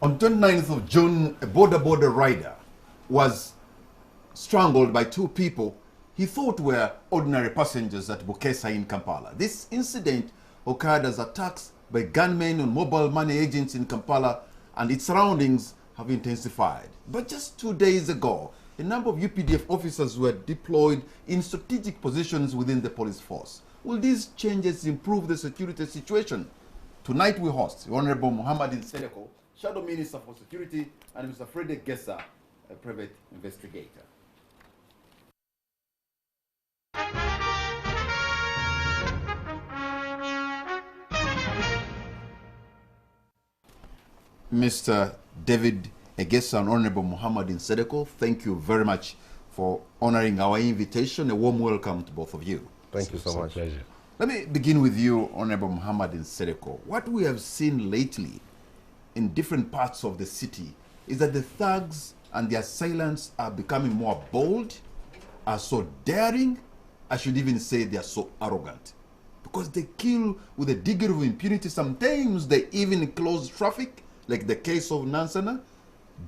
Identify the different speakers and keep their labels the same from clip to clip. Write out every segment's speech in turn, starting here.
Speaker 1: On 29th of June, a Boda Boda rider was strangled by two people he thought were ordinary passengers at Bukesa in Kampala. This incident occurred as attacks by gunmen on mobile money agents in Kampala, and its surroundings have intensified. But just 2 days ago, a number of UPDF officers were deployed in strategic positions within the police force. Will these changes improve the security situation? Tonight we host the Honorable Muhammad Nsereko, Shadow Minister for Security, and Mr. Frederick Gessa, a private investigator. Mr. David Egesa and Honorable Muhammad Nsereko, thank you very much for honoring our invitation. A warm welcome to both of you.
Speaker 2: Thank you so much.
Speaker 3: Pleasure.
Speaker 1: Let me begin with you, Honorable Muhammad Nsereko. What we have seen lately in different parts of the city is that the thugs and their assailants are becoming more bold, are so daring, I should even say they are so arrogant. Because they kill with a degree of impunity. Sometimes they even close traffic, like the case of Nansana,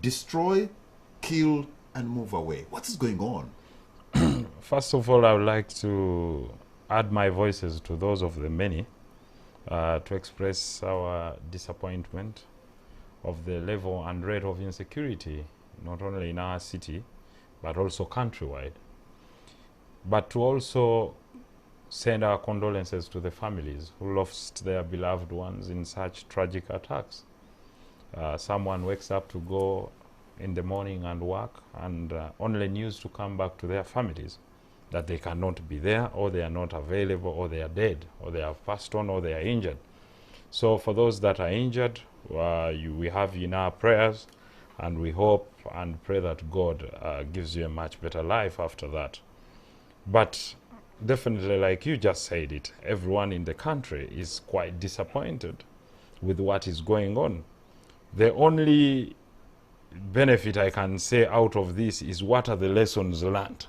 Speaker 1: destroy, kill, and move away. What is going on?
Speaker 3: First of all, I would like to add my voices to those of the many to express our disappointment of the level and rate of insecurity, not only in our city, but also countrywide. But to also send our condolences to the families who lost their beloved ones in such tragic attacks. Someone wakes up to go in the morning and work, and only news to come back to their families that they cannot be there, or they are not available, or they are dead, or they have passed on, or they are injured. So for those that are injured, we have in our prayers, and we hope and pray that God gives you a much better life after that. But definitely, like you just said it, everyone in the country is quite disappointed with what is going on. The only benefit I can say out of this is what are the lessons learned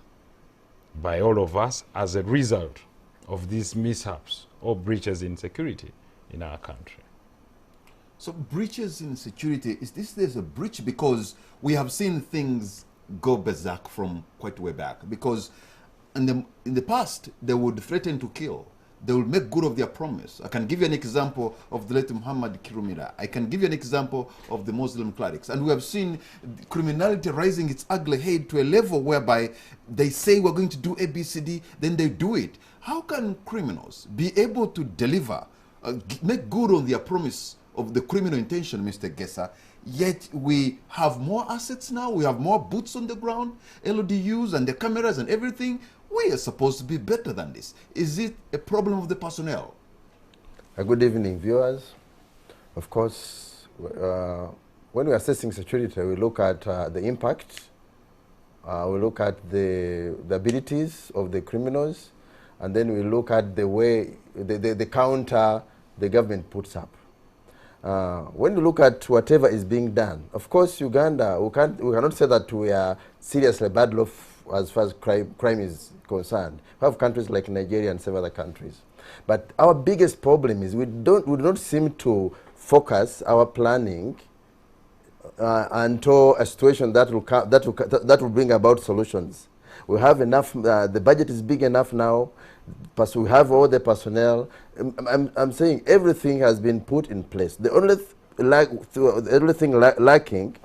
Speaker 3: by all of us as a result of these mishaps or breaches in security in our country.
Speaker 1: So breaches in security, is this there's a breach? Because we have seen things go berserk from quite way back. Because in the past, they would threaten to kill. They will make good of their promise. I can give you an example of the late Muhammad Kirumira. I can give you an example of the Muslim clerics. And we have seen criminality rising its ugly head to a level whereby they say we're going to do A, B, C, D, then they do it. How can criminals be able to deliver, make good on their promise of the criminal intention, Mr. Gessa, yet we have more assets now, we have more boots on the ground, LODUs and the cameras and everything? We are supposed to be better than this. Is it a problem of the personnel?
Speaker 2: Good evening, viewers. Of course, when we're assessing security, we look at the impact, we look at the abilities of the criminals, and then we look at the way, the counter the government puts up. When you look at whatever is being done, of course, Uganda, we cannot say that we are seriously bad off as far as crime is concerned. We have countries like Nigeria and several other countries. But our biggest problem is we do not seem to focus our planning until a situation that will bring about solutions. We have enough, the budget is big enough now, plus we have all the personnel. I'm saying everything has been put in place. The only thing lacking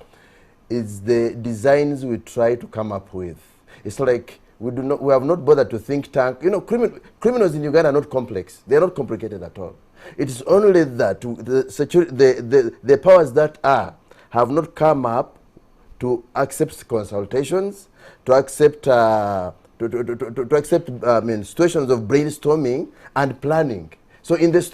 Speaker 2: is the designs we try to come up with. It's like we have not bothered to think tank. You know, criminals in Uganda are not complex. They're not complicated at all. It is only that the powers that are have not come up to accept consultations, to accept situations of brainstorming and planning. So in this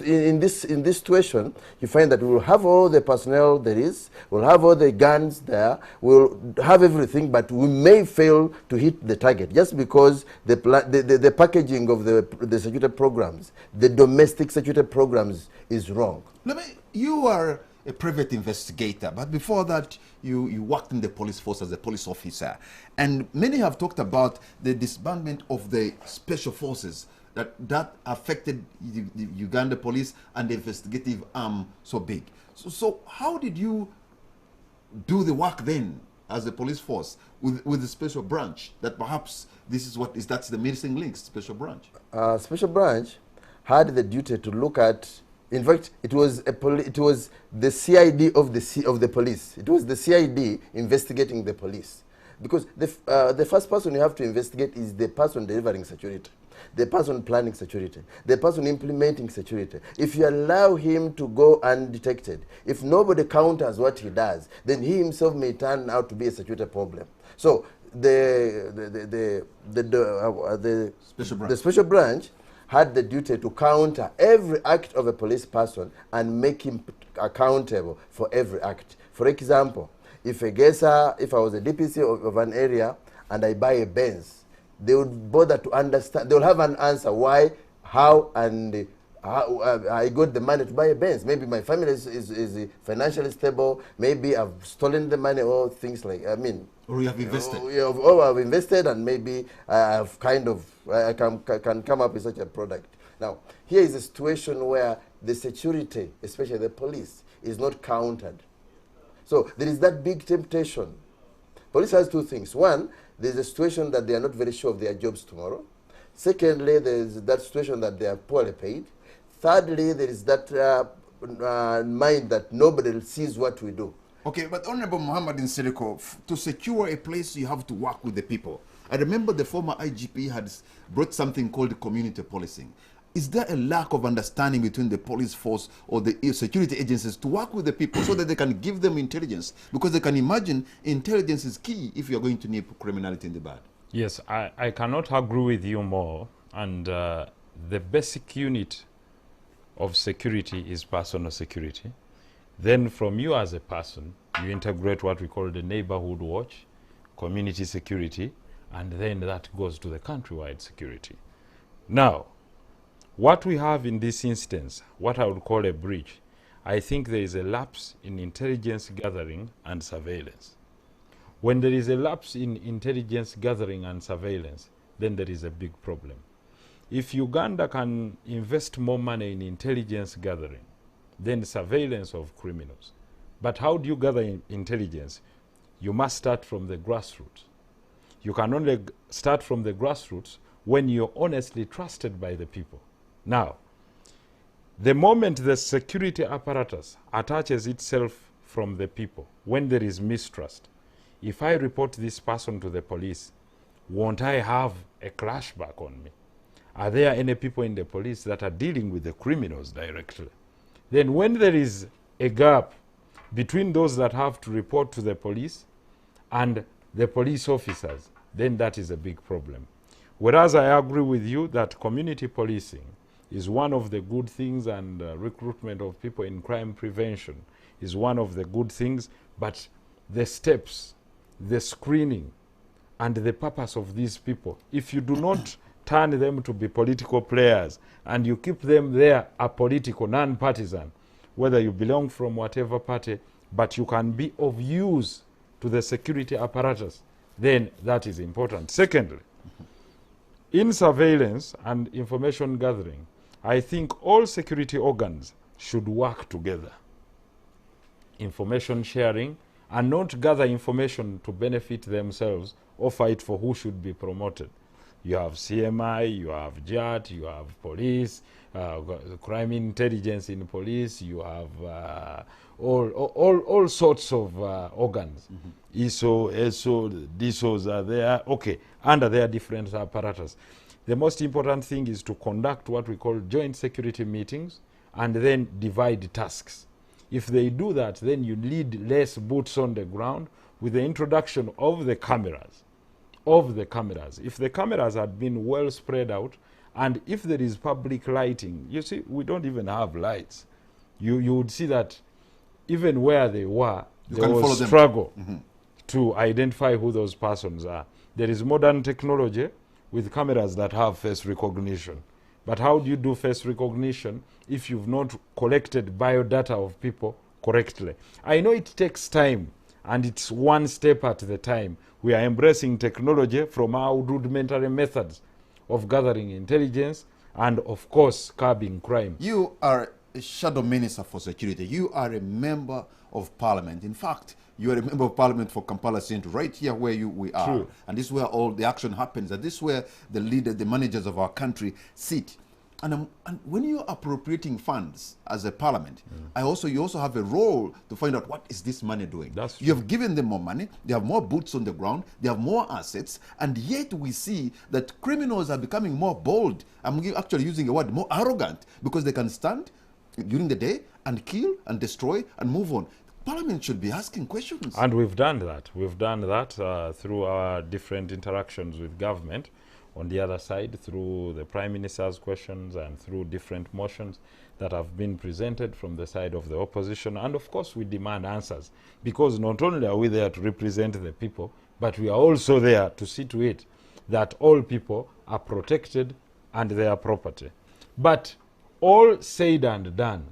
Speaker 2: situation, you find that we will have all the personnel there is, we'll have all the guns there, we'll have everything, but we may fail to hit the target just because the packaging of the security programs, the domestic security programs, is wrong.
Speaker 1: You are a private investigator, but before that, you worked in the police force as a police officer, and many have talked about the disbandment of the special forces. That affected the Uganda police and the investigative arm so big. So how did you do the work then as a police force with the special branch, that perhaps this is what is, that's the missing link, special branch?
Speaker 2: Special branch had the duty to look at. In fact, it was it was the CID of the police. It was the CID investigating the police, because the first person you have to investigate is the person delivering security, the person planning security, the person implementing security. If you allow him to go undetected, if nobody counters what he does, then he himself may turn out to be a security problem. So the special branch had the duty to counter every act of a police person and make him accountable for every act. For example, if I was a DPC of an area and I buy a Benz, they would bother to understand, they will have an answer why, how, and how I got the money to buy a Benz. Maybe my family is financially stable, maybe I've stolen the money, or things like,
Speaker 1: or you have invested.
Speaker 2: I've invested, and maybe I've I can come up with such a product. Now, here is a situation where the security, especially the police, is not countered. So there is that big temptation. Police has two things. One, there's a situation that they are not very sure of their jobs tomorrow. Secondly, there's that situation that they are poorly paid. Thirdly, there is that mind that nobody sees what we do.
Speaker 1: Okay, but Honorable Muhammad Nsereko, to secure a place, you have to work with the people. I remember the former IGP had brought something called community policing. Is there a lack of understanding between the police force or the security agencies to work with the people so that they can give them intelligence? Because they can imagine intelligence is key if you're going to nip criminality in the bud.
Speaker 3: Yes, I cannot agree with you more. And the basic unit of security is personal security. Then from you as a person, you integrate what we call the neighborhood watch, community security, and then that goes to the countrywide security. Now, what we have in this instance, what I would call a breach, I think there is a lapse in intelligence gathering and surveillance. When there is a lapse in intelligence gathering and surveillance, then there is a big problem. If Uganda can invest more money in intelligence gathering, then surveillance of criminals. But how do you gather intelligence? You must start from the grassroots. You can only start from the grassroots when you're honestly trusted by the people. Now, the moment the security apparatus attaches itself from the people, when there is mistrust, if I report this person to the police, won't I have a clashback on me? Are there any people in the police that are dealing with the criminals directly? Then when there is a gap between those that have to report to the police and the police officers, then that is a big problem. Whereas I agree with you that community policing is one of the good things, and recruitment of people in crime prevention is one of the good things, but the steps, the screening, and the purpose of these people, if you do not turn them to be political players and you keep them there apolitical, non-partisan, whether you belong from whatever party, but you can be of use to the security apparatus, then that is important. Secondly, in surveillance and information gathering, I think all security organs should work together. Information sharing, and not gather information to benefit themselves or fight for who should be promoted. You have CMI, you have JAT, you have police, crime intelligence in police, you have all sorts of organs. ISO, ESO, DISOs are there, okay, under their different apparatus. The most important thing is to conduct what we call joint security meetings and then divide tasks. If they do that, then you need less boots on the ground with the introduction of the cameras. If the cameras had been well spread out, and if there is public lighting, you see, we don't even have lights. You would see that even where they were, there was struggle to identify who those persons are. There is modern technology with cameras that have face recognition. But how do you do face recognition if you've not collected biodata of people correctly? I know it takes time, and it's one step at the time. We are embracing technology from our rudimentary methods of gathering intelligence and, of course, curbing crime.
Speaker 1: You are a shadow minister for security. You are a member of parliament. In fact, You are a member of parliament for Kampala Central, right here where we are.
Speaker 3: True.
Speaker 1: And this is where all the action happens. And this is where the leaders, the managers of our country sit. And when you're appropriating funds as a parliament, you also have a role to find out what is this money doing.
Speaker 3: That's
Speaker 1: You have given them more money, they have more boots on the ground, they have more assets, and yet we see that criminals are becoming more bold. I'm actually using a word, more arrogant, because they can stand during the day and kill and destroy and move on. Parliament should be asking questions.
Speaker 3: And we've done that. We've done that through our different interactions with government. On the other side, through the Prime Minister's questions and through different motions that have been presented from the side of the opposition. And of course, we demand answers, because not only are we there to represent the people, but we are also there to see to it that all people are protected and their property. But all said and done,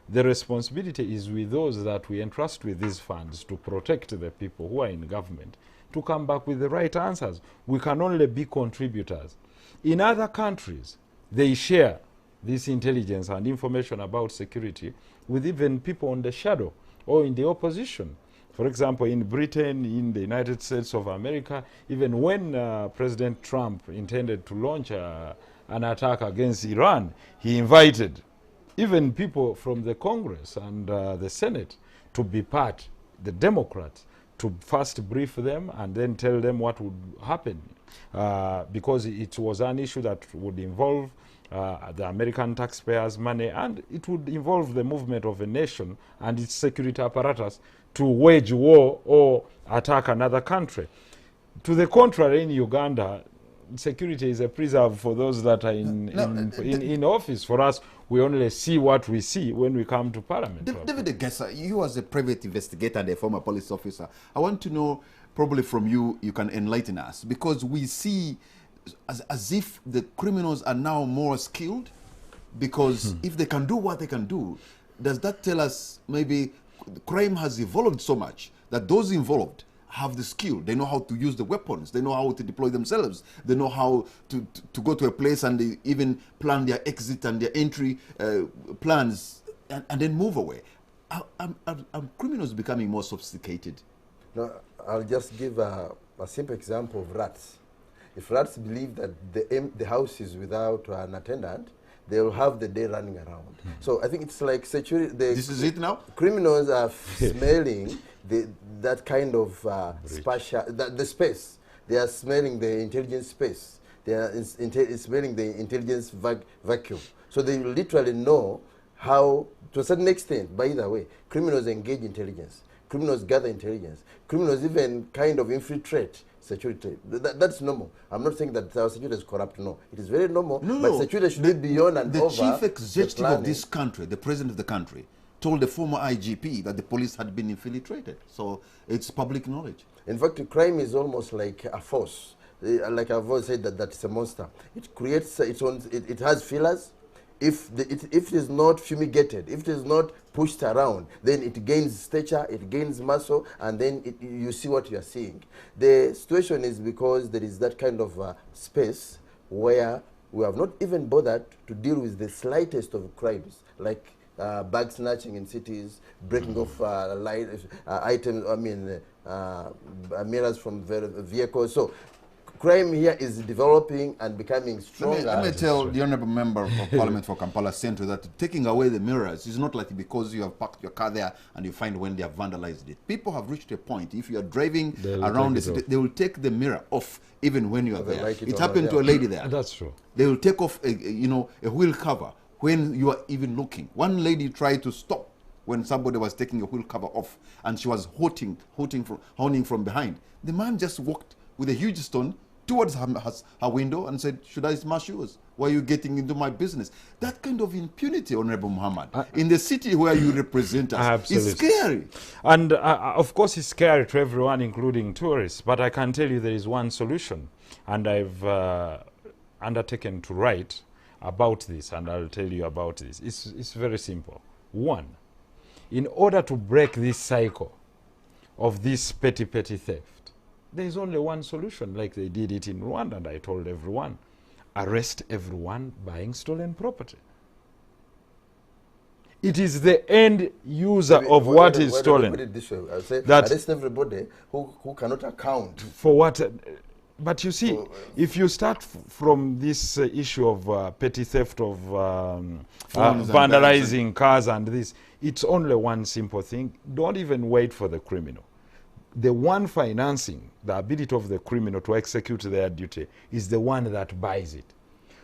Speaker 3: the responsibility is with those that we entrust with these funds to protect the people who are in government, to come back with the right answers. We can only be contributors. In other countries, they share this intelligence and information about security with even people on the shadow or in the opposition. For example, in Britain, in the United States of America, even when President Trump intended to launch an attack against Iran, he invited even people from the Congress and the Senate to be part, the Democrats, to first brief them and then tell them what would happen, because it was an issue that would involve the American taxpayers' money, and it would involve the movement of a nation and its security apparatus to wage war or attack another country. To the contrary, in Uganda, security is a preserve for those that are in office. For us, we only see what we see when we come to Parliament.
Speaker 1: David Egesa, you as a private investigator and a former police officer, I want to know, probably from you, you can enlighten us, because we see as if the criminals are now more skilled, because if they can do what they can do, does that tell us maybe crime has evolved so much that those involved have the skill, they know how to use the weapons, they know how to deploy themselves, they know how to go to a place, and they even plan their exit and their entry plans and then move away. Are criminals becoming more sophisticated?
Speaker 2: No, I'll just give a simple example of rats. If rats believe that the house is without an attendant, they will have the day running around. So I think it's like security.
Speaker 1: This is it now?
Speaker 2: Criminals are smelling that kind of the space. They are smelling the intelligence space. They are smelling the intelligence vacuum. So they literally know how, to a certain extent, by the way, criminals engage intelligence. Criminals gather intelligence. Criminals even kind of infiltrate security. That's normal. I'm not saying that our security is corrupt, no. It is very normal, but security should be beyond and over.
Speaker 1: The chief executive of this country, the president of the country, told the former IGP that the police had been infiltrated. So it's public knowledge.
Speaker 2: In fact, crime is almost like a force. Like I've always said, that it's a monster. It creates its own, it has feelers. If it is not fumigated, if it is not pushed around, then it gains stature, it gains muscle, and then you see what you are seeing. The situation is because there is that kind of space where we have not even bothered to deal with the slightest of crimes, like bag snatching in cities, breaking off items, mirrors from vehicles. So crime here is developing and becoming stronger.
Speaker 1: Let me tell the Honourable Member of Parliament for Kampala Central that taking away the mirrors is not like because you have parked your car there and you find when they have vandalized it. People have reached a point, if you are driving around the city, they will take the mirror off even when you are there. Like it happened to a lady there.
Speaker 3: That's true.
Speaker 1: They will take off a wheel cover when you are even looking. One lady tried to stop when somebody was taking a wheel cover off, and she was honing from behind. The man just walked with a huge stone towards her window and said, "Should I smash yours? Why are you getting into my business?" That kind of impunity, Honorable Muhammad, in the city where you represent us, is scary.
Speaker 3: And of course it's scary to everyone, including tourists. But I can tell you there is one solution. And I've undertaken to write about this, and I'll tell you about this. It's very simple. One, in order to break this cycle of this petty theft, there is only one solution, like they did it in Rwanda, and I told everyone, arrest everyone buying stolen property. It is the end user of what is stolen.
Speaker 2: Put it this way, I'll say,
Speaker 3: That-
Speaker 2: arrest everybody who cannot account.
Speaker 3: For what? But you see, if you start from this issue of petty theft of
Speaker 1: Phones and
Speaker 3: vandalizing cars and this, it's only one simple thing. Don't even wait for the criminal. The one financing the ability of the criminal to execute their duty is the one that buys it.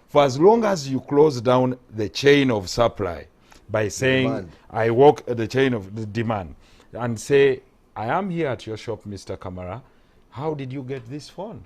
Speaker 3: For as long as you close down the chain of supply by saying,
Speaker 2: Demand.
Speaker 3: I walk the chain of the demand and say, I am here at your shop, Mr. Kamara. How did you get this phone?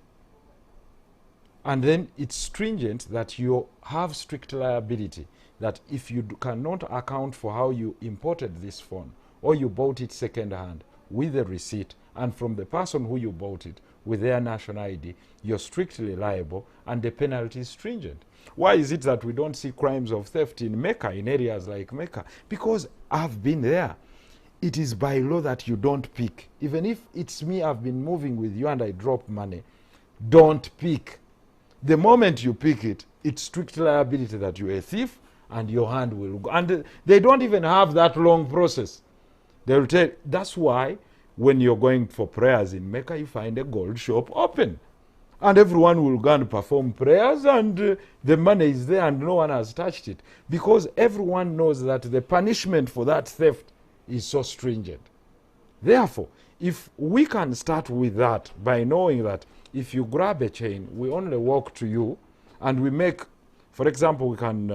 Speaker 3: And then it's stringent that you have strict liability, that if you cannot account for how you imported this phone or you bought it second hand with the receipt and from the person who you bought it with their national ID, you're strictly liable and the penalty is stringent. Why is it that we don't see crimes of theft in Mecca, in areas like Mecca? Because I've been there. It is by law that you don't pick. Even if it's me, I've been moving with you and I drop money, don't pick. The moment you pick it, it's strict liability that you're a thief and your hand will go. And they don't even have that long process. They will tell. That's why when you're going for prayers in Mecca, you find a gold shop open. And everyone will go and perform prayers and the money is there and no one has touched it. Because everyone knows that the punishment for that theft is so stringent. Therefore, if we can start with that by knowing that if you grab a chain, we only walk to you and we make, for example, we can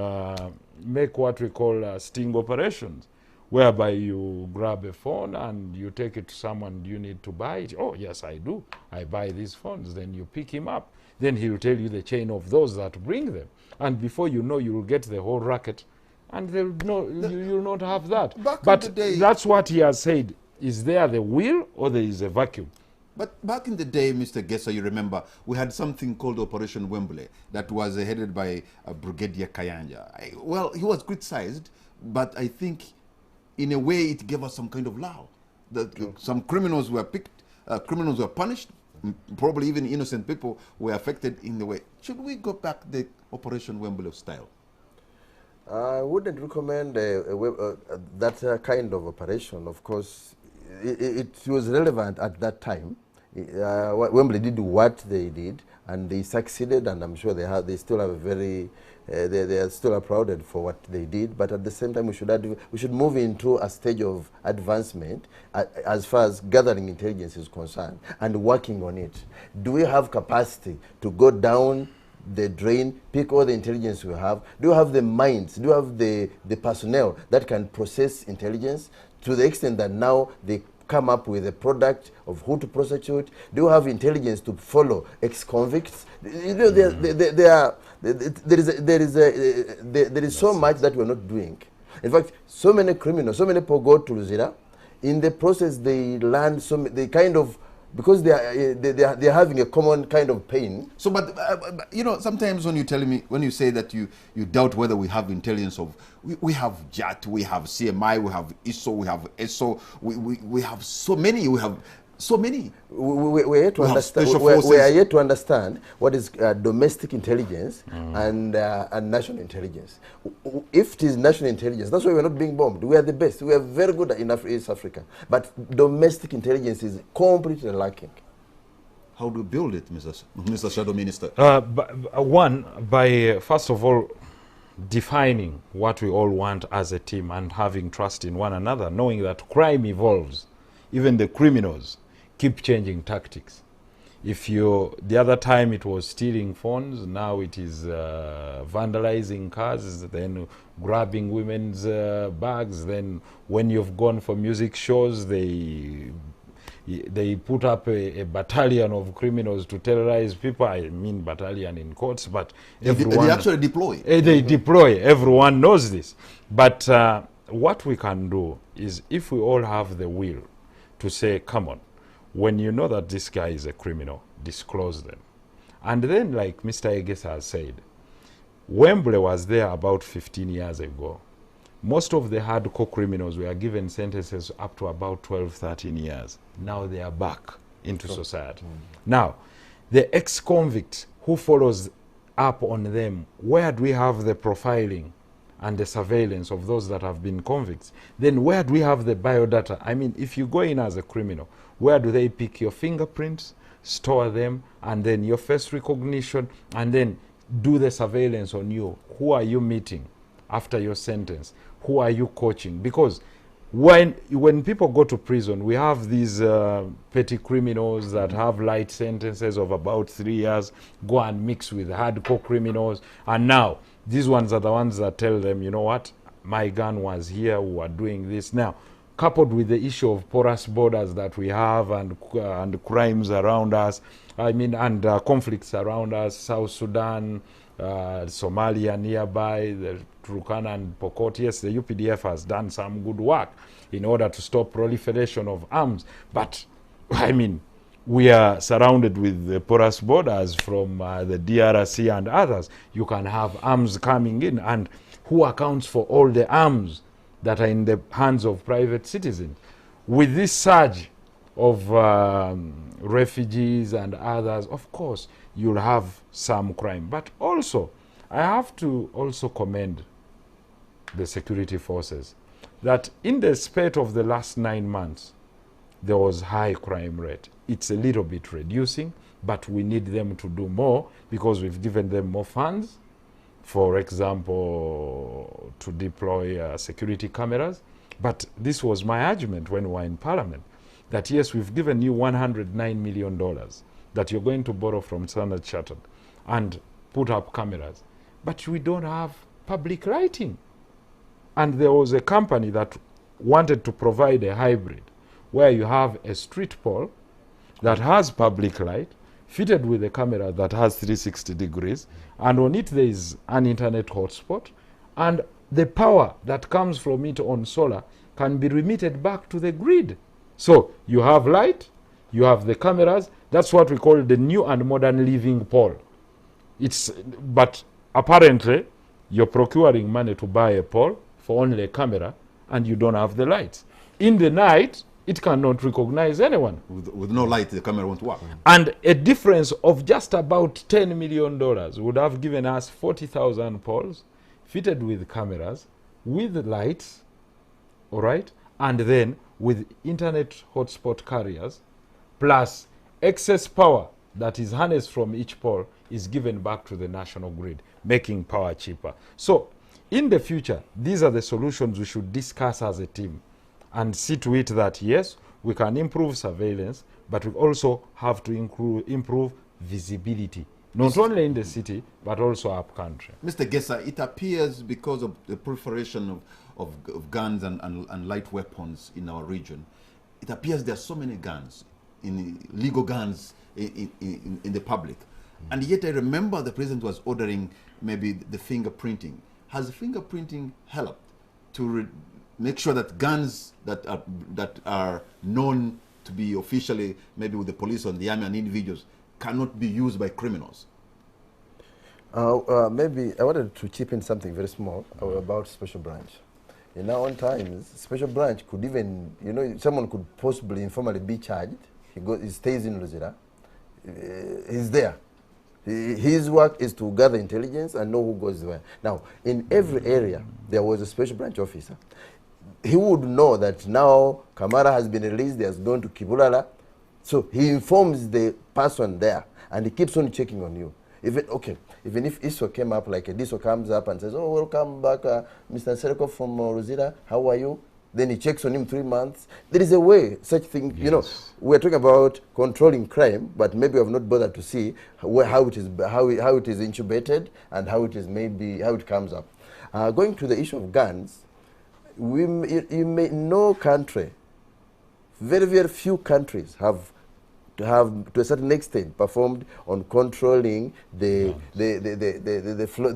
Speaker 3: make what we call sting operations, whereby you grab a phone and you take it to someone, you need to buy it. Oh, yes, I do. I buy these phones. Then you pick him up. Then he'll tell you the chain of those that bring them. And before you know, you'll get the whole racket. And you'll not have that.
Speaker 1: Back in the day,
Speaker 3: that's what he has said. Is there the will or there is a vacuum?
Speaker 1: But back in the day, Mr. Gesa, you remember, we had something called Operation Wembley that was headed by Brigadier Kayanja. Well, he was criticized, but I think in a way it gave us some kind of lull. Some criminals were picked, criminals were punished, probably even innocent people were affected in the way. Should we go back the Operation Wembley style?
Speaker 2: I wouldn't recommend that kind of operation. Of course, it was relevant at that time. Wembley did what they did, and they succeeded, and I'm sure they still have a very, they are still applauded for what they did. But at the same time, we should move into a stage of advancement as far as gathering intelligence is concerned and working on it. Do we have capacity to go down the drain, pick all the intelligence we have? Do you have the minds? Do you have the personnel that can process intelligence to the extent that now they come up with a product of who to prosecute? Do you have intelligence to follow ex-convicts? You know, there is so much that we're not doing. In fact, so many criminals, so many people go to Luzira. In the process, they learn they kind of, because they are having a common kind of pain.
Speaker 1: So, but you know, sometimes when you tell me, when you say that you doubt whether we have intelligence of, we have JAT, we have CMI, we have ISO, we have ESO, we have so many, we have so many.
Speaker 2: We are yet to understand what is domestic intelligence and national intelligence. If it is national intelligence, that's why we're not being bombed. We are the best. We are very good in East Africa. But domestic intelligence is completely lacking.
Speaker 1: How do we build it, Mr. Shadow Minister?
Speaker 3: One, by first of all, defining what we all want as a team and having trust in one another, knowing that crime evolves. Even the criminals keep changing tactics. If the other time it was stealing phones, now it is vandalizing cars, then grabbing women's bags. Then when you've gone for music shows, they put up a battalion of criminals to terrorize people. I mean battalion in quotes, but everyone...
Speaker 1: They actually deploy.
Speaker 3: They deploy. Everyone knows this. But what we can do is, if we all have the will to say, come on, when you know that this guy is a criminal, disclose them. And then, like Mr. Egesa has said, Wembley was there about 15 years ago. Most of the hardcore criminals were given sentences up to about 12, 13 years. Now they are back into society. Now, the ex-convict who follows up on them, where do we have the profiling and the surveillance of those that have been convicts, then where do we have the biodata? I mean, if you go in as a criminal, where do they pick your fingerprints, store them, and then your face recognition, and then do the surveillance on you? Who are you meeting after your sentence? Who are you coaching? Because when people go to prison, we have these petty criminals that have light sentences of about 3 years, go and mix with hardcore criminals, and now these ones are the ones that tell them, you know what, my gun was here, we were doing this. Now, coupled with the issue of porous borders that we have and crimes around us, I mean, and conflicts around us, South Sudan, Somalia nearby, the Turkana and Pokot. Yes, the UPDF has done some good work in order to stop proliferation of arms. But, I mean, we are surrounded with the porous borders from the DRC and others. You can have arms coming in, and who accounts for all the arms that are in the hands of private citizens? With this surge of refugees and others, of course, you'll have some crime. But also, I have to also commend the security forces that in the spate of the last 9 months, there was high crime rate. It's a little bit reducing, but we need them to do more because we've given them more funds, for example, to deploy security cameras. But this was my argument when we were in Parliament, that yes, we've given you $109 million that you're going to borrow from Standard Chartered and put up cameras, but we don't have public lighting. And there was a company that wanted to provide a hybrid where you have a street pole that has public light fitted with a camera that has 360 degrees, and on it there is an internet hotspot, and the power that comes from it on solar can be remitted back to the grid. So you have light, you have the cameras. That's what we call the new and modern living pole. But apparently you're procuring money to buy a pole for only a camera, and you don't have the lights. In the night, it cannot recognize anyone.
Speaker 1: With no light, the camera won't work.
Speaker 3: And a difference of just about $10 million would have given us 40,000 poles fitted with cameras, with lights, all right, and then with internet hotspot carriers, plus excess power that is harnessed from each pole is given back to the national grid, making power cheaper. So in the future, these are the solutions we should discuss as a team and see to it that, yes, we can improve surveillance, but we also have to improve visibility, not only in the city, but also up country.
Speaker 1: Mr. Gesa, it appears because of the proliferation of guns and light weapons in our region, it appears there are so many guns, legal guns in the public. And yet I remember the president was ordering maybe the fingerprinting. Has the fingerprinting helped to make sure that guns that are known to be officially, maybe with the police or the army and individuals, cannot be used by criminals?
Speaker 2: Maybe I wanted to chip in something very small about special branch. In our own times, special branch could even, someone could possibly informally be charged. He stays in Luzira. He's there. His work is to gather intelligence and know who goes where. Now, in every area, there was a special branch officer. He would know that now Kamara has been released, he has gone to Kibulala. So he informs the person there, and he keeps on checking on you. Even if ISO came up, like a DISO comes up and says, oh, welcome back, Mr. Sereko from Rosita, how are you? Then he checks on him 3 months. There is a way, such thing,
Speaker 3: Yes.
Speaker 2: We're talking about controlling crime, but maybe we have not bothered to see how it is incubated and how it comes up. Going to the issue of guns, no country, very, very few countries have to a certain extent performed on controlling the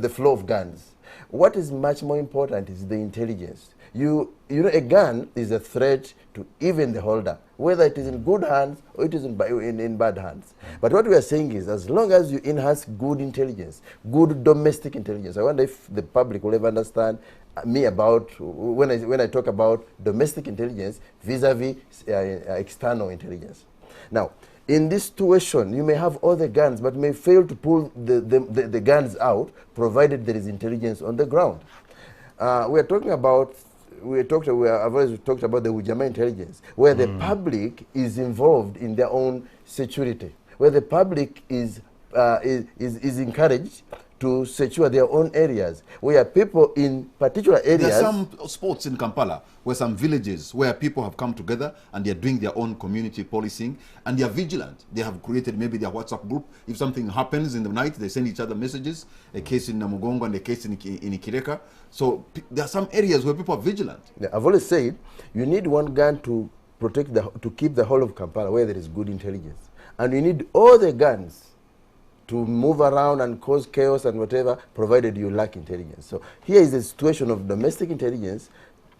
Speaker 2: flow of guns. What is much more important is the intelligence. A gun is a threat to even the holder, whether it is in good hands or it is in bad hands. But what we are saying is, as long as you enhance good intelligence, good domestic intelligence, I wonder if the public will ever understand me about when I talk about domestic intelligence vis-a-vis external intelligence. Now, in this situation, you may have all the guns, but may fail to pull the guns out, provided there is intelligence on the ground. I've always talked about the Ujamaa intelligence, where the public is involved in their own security, where the public is encouraged to secure their own areas, where people in particular areas...
Speaker 1: There are some spots in Kampala where some villages where people have come together and they're doing their own community policing and they're vigilant. They have created maybe their WhatsApp group. If something happens in the night, they send each other messages, a case in Namugongo and a case in Ikireka. So there are some areas where people are vigilant.
Speaker 2: Yeah, I've always said you need one gun to protect to keep the whole of Kampala where there is good intelligence. And you need all the guns to move around and cause chaos and whatever, provided you lack intelligence. So here is a situation of domestic intelligence.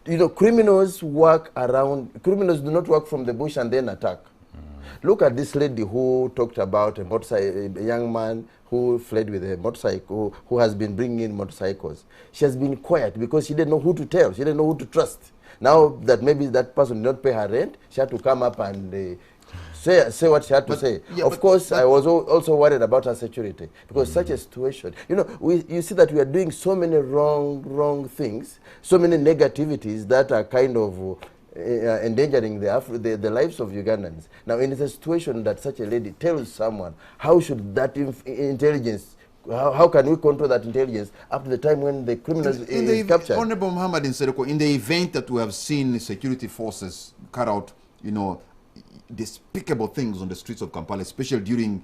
Speaker 2: You know, criminals do not work from the bush and then attack. Look at this lady who talked about a young man who fled with a motorcycle, who has been bringing in motorcycles. She has been quiet because she didn't know who to tell. She didn't know who to trust. Now that maybe that person did not pay her rent, she had to come up and say what she had to say. Yeah, of course, I was also worried about her security because such a situation. You know, you see that we are doing so many wrong things, so many negativities that are kind of endangering the lives of Ugandans. Now, in a situation that such a lady tells someone, how should that intelligence, how can we control that intelligence up to the time when the criminal is captured?
Speaker 1: Honorable Muhammad Nsereko, in the event that we have seen security forces cut out, you know, despicable things on the streets of Kampala, especially during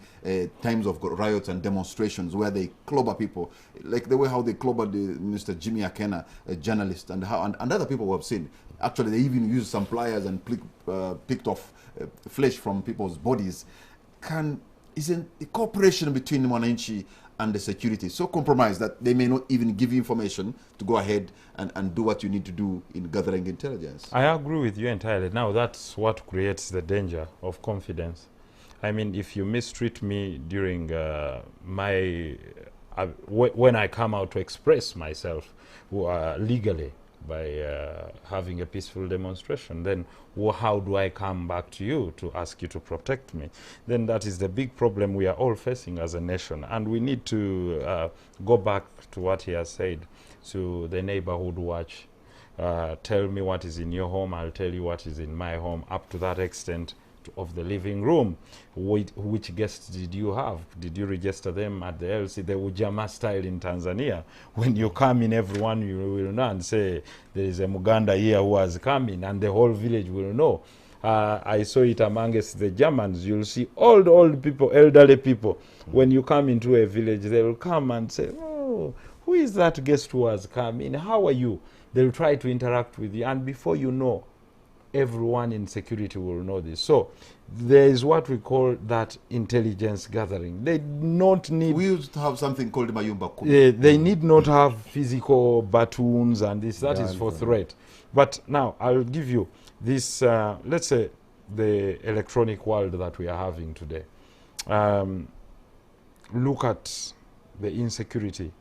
Speaker 1: times of riots and demonstrations where they clobber people, like the way how they clobbered Mr. Jimmy Akena, a journalist, and other people we have seen. Actually, they even used some pliers and picked off flesh from people's bodies. Isn't the cooperation between Mwananchi and the security so compromised that they may not even give you information to go ahead and do what you need to do in gathering intelligence?
Speaker 3: I agree with you entirely. Now, that's what creates the danger of confidence. I mean, if you mistreat me during when I come out to express myself legally by having a peaceful demonstration, then how do I come back to you to ask you to protect me? Then that is the big problem we are all facing as a nation. And we need to go back to what he has said, to the neighborhood watch. Tell me what is in your home, I'll tell you what is in my home, up to that extent of the living room. Which guests did you have? Did you register them at the LC, the Ujamaa style in Tanzania? When you come in, everyone you will know and say, there is a Muganda here who has come in, and the whole village will know. I saw it amongst the Germans. You'll see old people, elderly people. When you come into a village, they will come and say, oh, who is that guest who has come in? How are you? They'll try to interact with you, and before you know, everyone in security will know this. So there is what we call that intelligence gathering. They don't need...
Speaker 1: We used to have something called Mayumba Kumi.
Speaker 3: They need not have physical batons and this. That is for threat. But now I'll give you this, let's say, the electronic world that we are having today. Look at the insecurity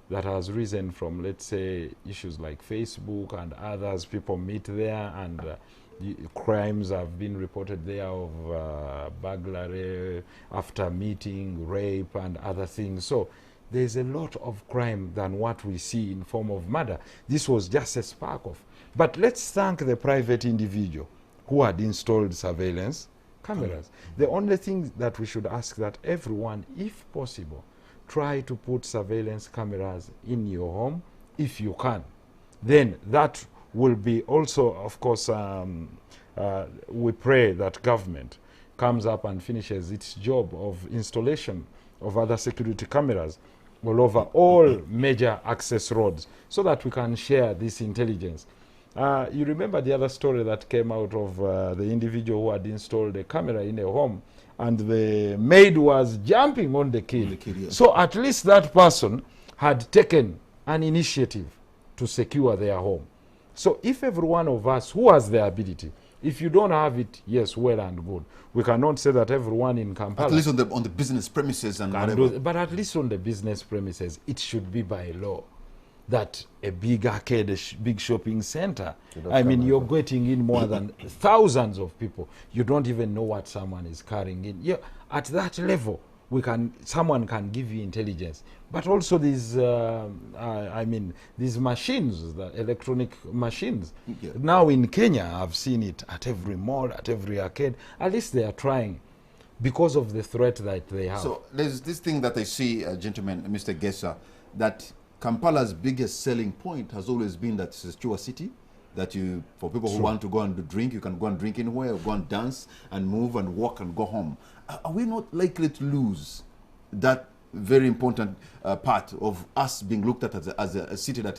Speaker 3: that has risen from, let's say, issues like Facebook and others. People meet there, and crimes have been reported there of burglary after meeting, rape, and other things. So there's a lot of crime than what we see in form of murder. This was just a spark of. But let's thank the private individual who had installed surveillance cameras. The only thing that we should ask that everyone, if possible, try to put surveillance cameras in your home if you can. Then that will be also, of course, we pray that government comes up and finishes its job of installation of other security cameras all over all major access roads so that we can share this intelligence. You remember the other story that came out of the individual who had installed a camera in a home, and the maid was jumping on the kid. Yes. So at least that person had taken an initiative to secure their home. So if every one of us who has the ability, if you don't have it, yes, well and good. We cannot say that everyone in Kampala...
Speaker 1: At least on the business premises and whatever.
Speaker 3: But at least on the business premises, it should be by law that a big arcade, a big shopping center, I mean, you're getting in more than thousands of people. You don't even know what someone is carrying in. At that level, someone can give you intelligence. But also these, I mean, these machines, the electronic machines.
Speaker 1: Yeah.
Speaker 3: Now in Kenya, I've seen it at every mall, at every arcade. At least they are trying, because of the threat that they have.
Speaker 1: So there's this thing that I see, gentlemen, Mr. Gesa, that Kampala's biggest selling point has always been that it's a secure city, that you, for people who want to go and drink, you can go and drink anywhere, go and dance and move and walk and go home. Are we not likely to lose that very important part of us being looked at as a city that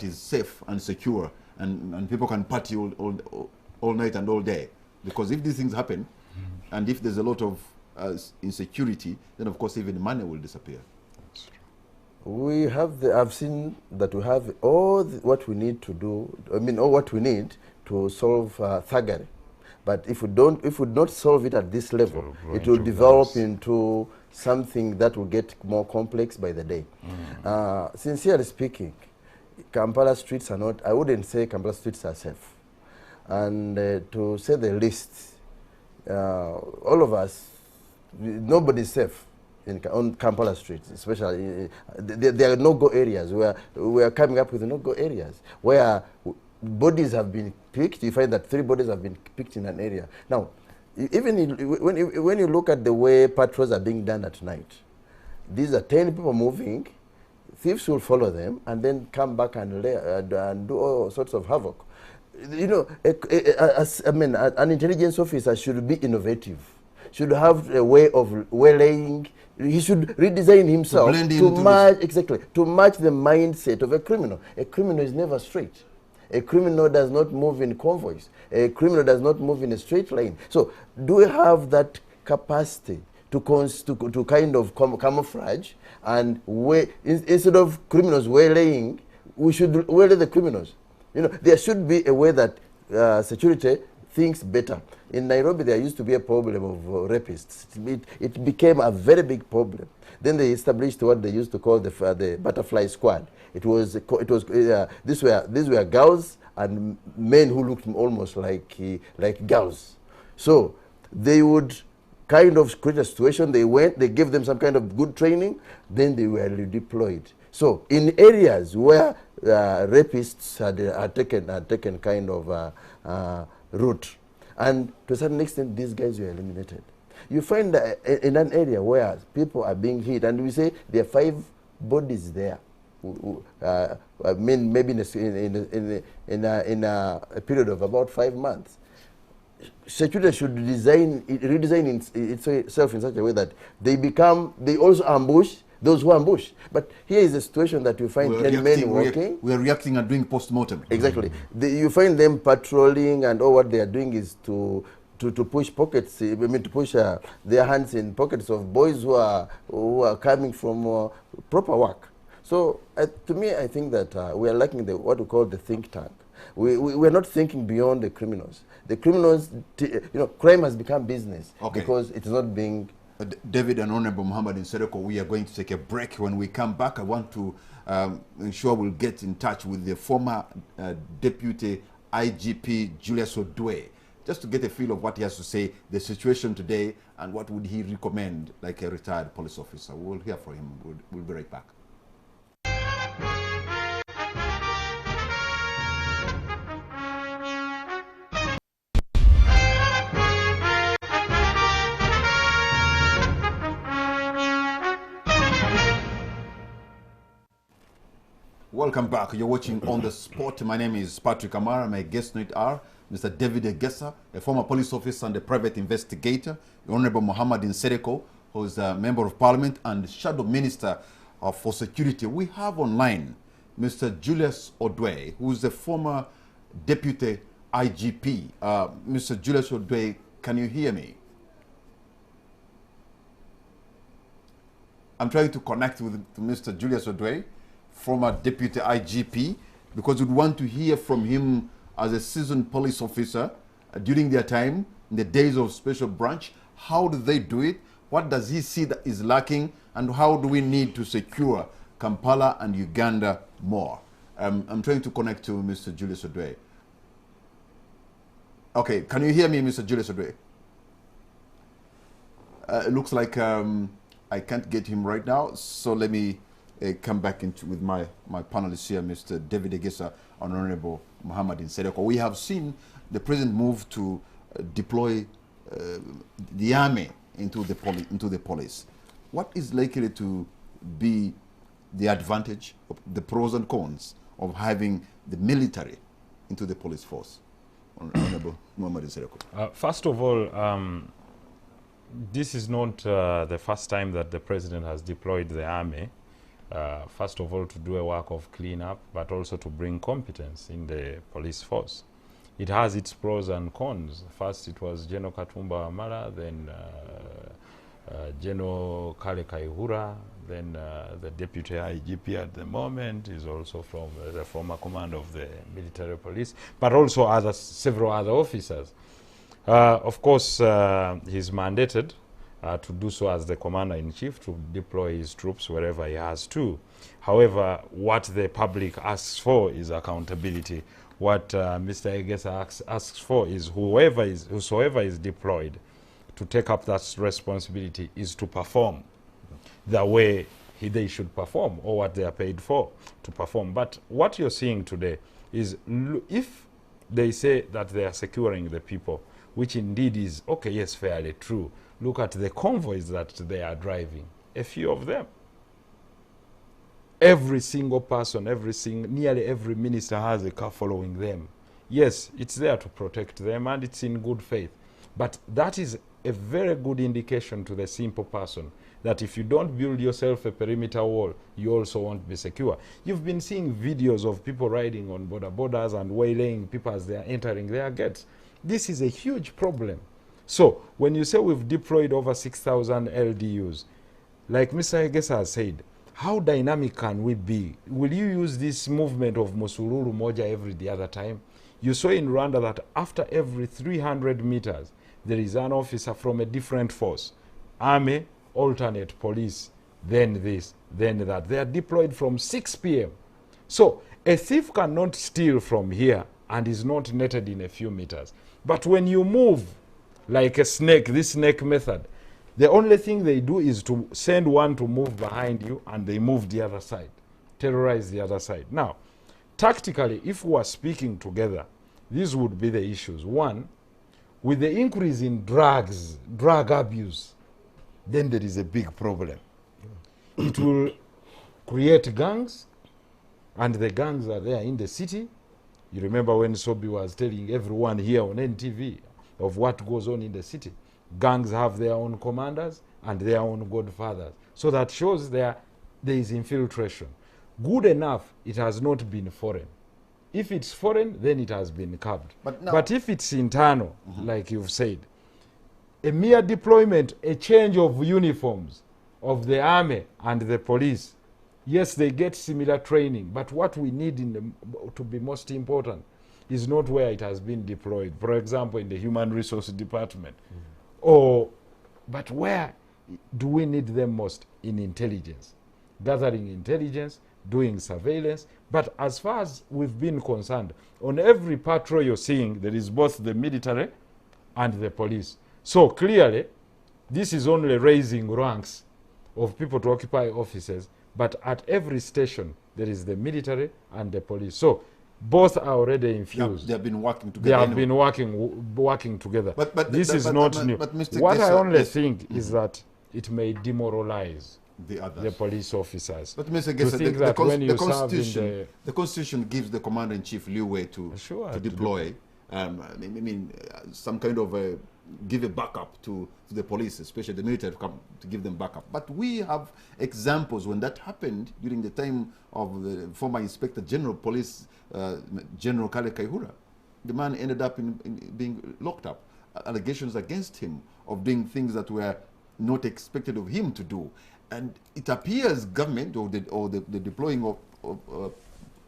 Speaker 1: is safe and secure, and people can party all night and all day? Because if these things happen, and if there's a lot of insecurity, then of course even money will disappear.
Speaker 2: We have I've seen that we have all what we need to do, I mean, all what we need to solve thuggery. But if we not solve it at this level, it will develop into something that will get more complex by the day. Sincerely speaking, Kampala streets are not, I wouldn't say Kampala streets are safe. And to say the least, all of us, nobody's safe on Kampala streets, especially. There are no-go areas where we are coming up with no-go areas where bodies have been picked. You find that 3 bodies have been picked in an area. Now, even when you look at the way patrols are being done at night, these are 10 people moving, thieves will follow them and then come back and do all sorts of havoc. You know, an intelligence officer should be innovative, should have a way of waylaying. He should redesign himself to match the mindset of a criminal. A criminal is never straight. A criminal does not move in convoys. A criminal does not move in a straight line. So, do we have that capacity to kind of camouflage and instead of criminals waylaying, we should waylay the criminals. You know, there should be a way that security thinks better. In Nairobi, there used to be a problem of rapists. It became a very big problem. Then they established what they used to call the butterfly squad. These were girls and men who looked almost like girls. So they would kind of create a situation. They gave them some kind of good training, then they were redeployed. So in areas where rapists had taken kind of route, and to a certain extent, these guys were eliminated. You find that in an area where people are being hit, and we say there are 5 bodies there. I mean, maybe in a period of about 5 months. Security should redesign itself in such a way that they also ambush those who ambush. But here is a situation that you find 10 men walking.
Speaker 1: We are reacting and doing post-mortem.
Speaker 2: Exactly. You find them patrolling, and all what they are doing is to push pockets, I mean to push their hands in pockets of boys who are coming from proper work. So to me, I think that we are lacking what we call the think tank. We are not thinking beyond the criminals. The criminals, crime has become business because it is not being...
Speaker 1: David and Honorable Muhammad Nsereko, we are going to take a break. When we come back, I want to ensure we'll get in touch with the former Deputy IGP Julius Odwe, just to get a feel of what he has to say, the situation today, and what would he recommend like a retired police officer. We'll hear from him. We'll be right back. Welcome back. You're watching On the Spot. My name is Patrick Amara. My guests tonight are Mr. David Egesa, a former police officer and a private investigator, Honorable Muhammad Nsereko, who is a member of parliament and shadow minister for security. We have online Mr. Julius Odwe, who is a former deputy IGP. Mr. Julius Odwe, can you hear me? I'm trying to connect with Mr. Julius Odwe, former deputy IGP, because we'd want to hear from him as a seasoned police officer during their time in the days of special branch. How do they do it? What does he see that is lacking? And how do we need to secure Kampala and Uganda more? I'm trying to connect to Mr. Julius Odwe. Okay, can you hear me, Mr. Julius Odwe? It looks like I can't get him right now, so let me come back with my panelists here, Mr. David Egesa, Honorable Muhammad Nsereko. We have seen the president move to deploy the army into the police. What is likely to be the advantage, of the pros and cons of having the military into the police force? Honorable Muhammad Nsereko.
Speaker 3: First of all, this is not the first time that the president has deployed the army. First of all, to do a work of cleanup, but also to bring competence in the police force. It has its pros and cons. First, it was General Katumba Wamala, then General Kale Kaihura, then the deputy IGP at the moment is also from the former commander of the military police, but also several other officers. Of course, he's mandated to do so as the commander-in-chief, to deploy his troops wherever he has to. However, what the public asks for is accountability. What Mr. Egesa asks for is whosoever is deployed to take up that responsibility is to perform the way they should perform, or what they are paid for to perform. But what you're seeing today is, if they say that they are securing the people, which indeed is, okay, yes, fairly true. Look at the convoys that they are driving, a few of them. Every single person, nearly every minister has a car following them. Yes, it's there to protect them and it's in good faith. But that is a very good indication to the simple person that if you don't build yourself a perimeter wall, you also won't be secure. You've been seeing videos of people riding on Boda Bodas and waylaying people as they are entering their gates. This is a huge problem. So when you say we've deployed over 6,000 LDUs, like Mr. Egesa has said, how dynamic can we be? Will you use this movement of Musururu Moja the other time? You saw in Rwanda that after every 300 meters, there is an officer from a different force. Army, alternate police, then this, then that. They are deployed from 6 p.m. So a thief cannot steal from here and is not netted in a few meters. But when you move like a snake, this snake method, the only thing they do is to send one to move behind you and they move the other side, terrorize the other side. Now, tactically, if we are speaking together, these would be the issues. One, with the increase in drug abuse, then there is a big problem. It will create gangs, and the gangs are there in the city. You remember when Sobi was telling everyone here on NTV of what goes on in the city. Gangs have their own commanders and their own godfathers. So that shows there is infiltration. Good enough, it has not been foreign. If it's foreign, then it has been curbed. But if it's internal, like you've said, a mere deployment, a change of uniforms of the army and the police, yes, they get similar training, but what we need to be most important is not where it has been deployed. For example, in the Human Resource Department. But where do we need them most? In intelligence. Gathering intelligence, doing surveillance. But as far as we've been concerned, on every patrol you're seeing, there is both the military and the police. So clearly, this is only raising ranks of people to occupy offices, but at every station, there is the military and the police. So both are already infused.
Speaker 1: They have been working together.
Speaker 3: They have been working together. But this is not new. What I only think is that it may demoralize the police officers.
Speaker 1: But Mr. Gessa, the Constitution gives the Commander-in-Chief leeway to deploy. Some kind of give a backup to the police, especially the military, to give them backup. But we have examples when that happened during the time of the former Inspector General Police, General Kale Kaihura. The man ended up being locked up. Allegations against him of doing things that were not expected of him to do. And it appears government or the deploying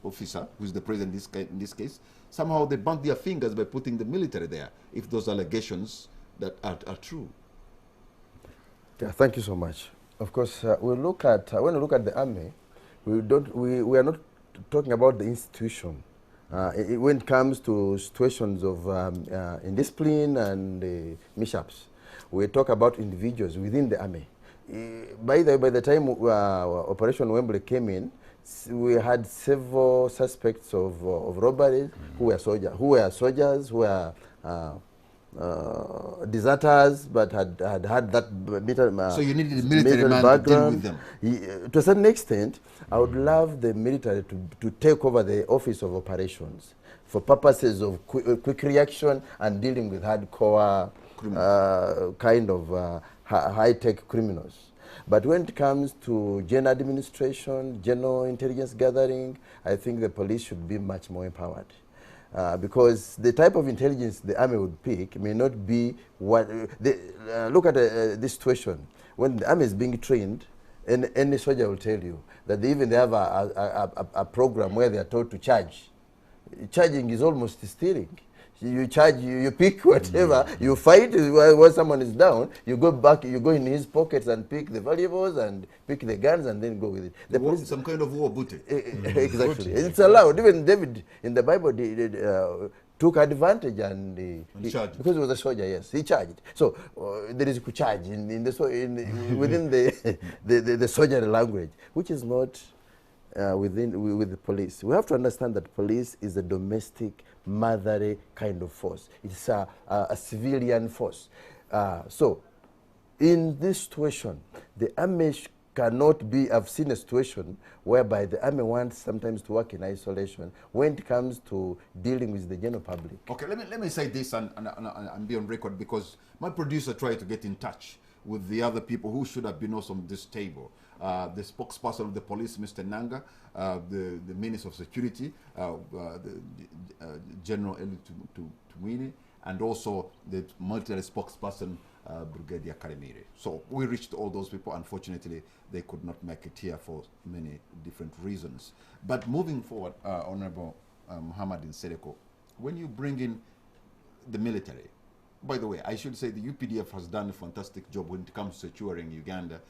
Speaker 1: officer, who is the president in this case, somehow they burnt their fingers by putting the military there, if those allegations that are true.
Speaker 2: Yeah, thank you so much. Of course, when we look at the army, we are not talking about the institution. When it comes to situations of indiscipline and mishaps, we talk about individuals within the army. by the time Operation Wembley came in, we had several suspects of robberies who were soldiers, who were deserters, but had that military.
Speaker 1: So you needed the military man
Speaker 2: background.
Speaker 1: to deal with them.
Speaker 2: To a certain extent, I would love the military to take over the office of operations for purposes of quick reaction and dealing with hardcore kind of high-tech criminals. But when it comes to general administration, general intelligence gathering, I think the police should be much more empowered. Because the type of intelligence the army would pick may not be what... look at this situation. When the army is being trained, any soldier will tell you that they have a program where they are told to charge. Charging is almost stealing. You charge, you pick whatever, you fight when someone is down, you go back, you go in his pockets and pick the valuables and pick the guns and then go with it. The police,
Speaker 1: some kind of war booty.
Speaker 2: Exactly. It's allowed. Even David in the Bible took advantage and because he was a soldier, yes, he charged. So there is charge within the soldierly language, which is not with the police. We have to understand that police is a domestic, motherly kind of force. It's a civilian force. So in this situation, the army cannot be... I've seen a situation whereby the army wants sometimes to work in isolation when it comes to dealing with the general public.
Speaker 1: Okay, let me say this and be on record, because my producer tried to get in touch with the other people who should have been also on this table. The spokesperson of the police, Mr. Nanga, the Minister of Security, General Eli Tumwine, and also the military spokesperson, Brigadier Karimiri. So we reached all those people. Unfortunately, they could not make it here for many different reasons. But moving forward, Honorable Muhammad Nsereko, when you bring in the military, by the way, I should say the UPDF has done a fantastic job when it comes to securing Uganda,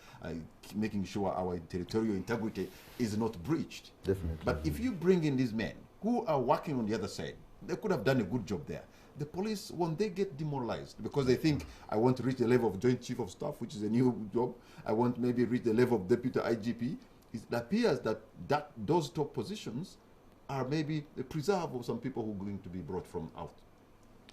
Speaker 1: making sure our territorial integrity is not breached.
Speaker 2: Definitely.
Speaker 1: But if you bring in these men who are working on the other side, they could have done a good job there. The police, when they get demoralized, because they think, I want to reach the level of Joint Chief of Staff, which is a new job, I want maybe reach the level of Deputy IGP, it appears that those top positions are maybe a preserve of some people who are going to be brought from out.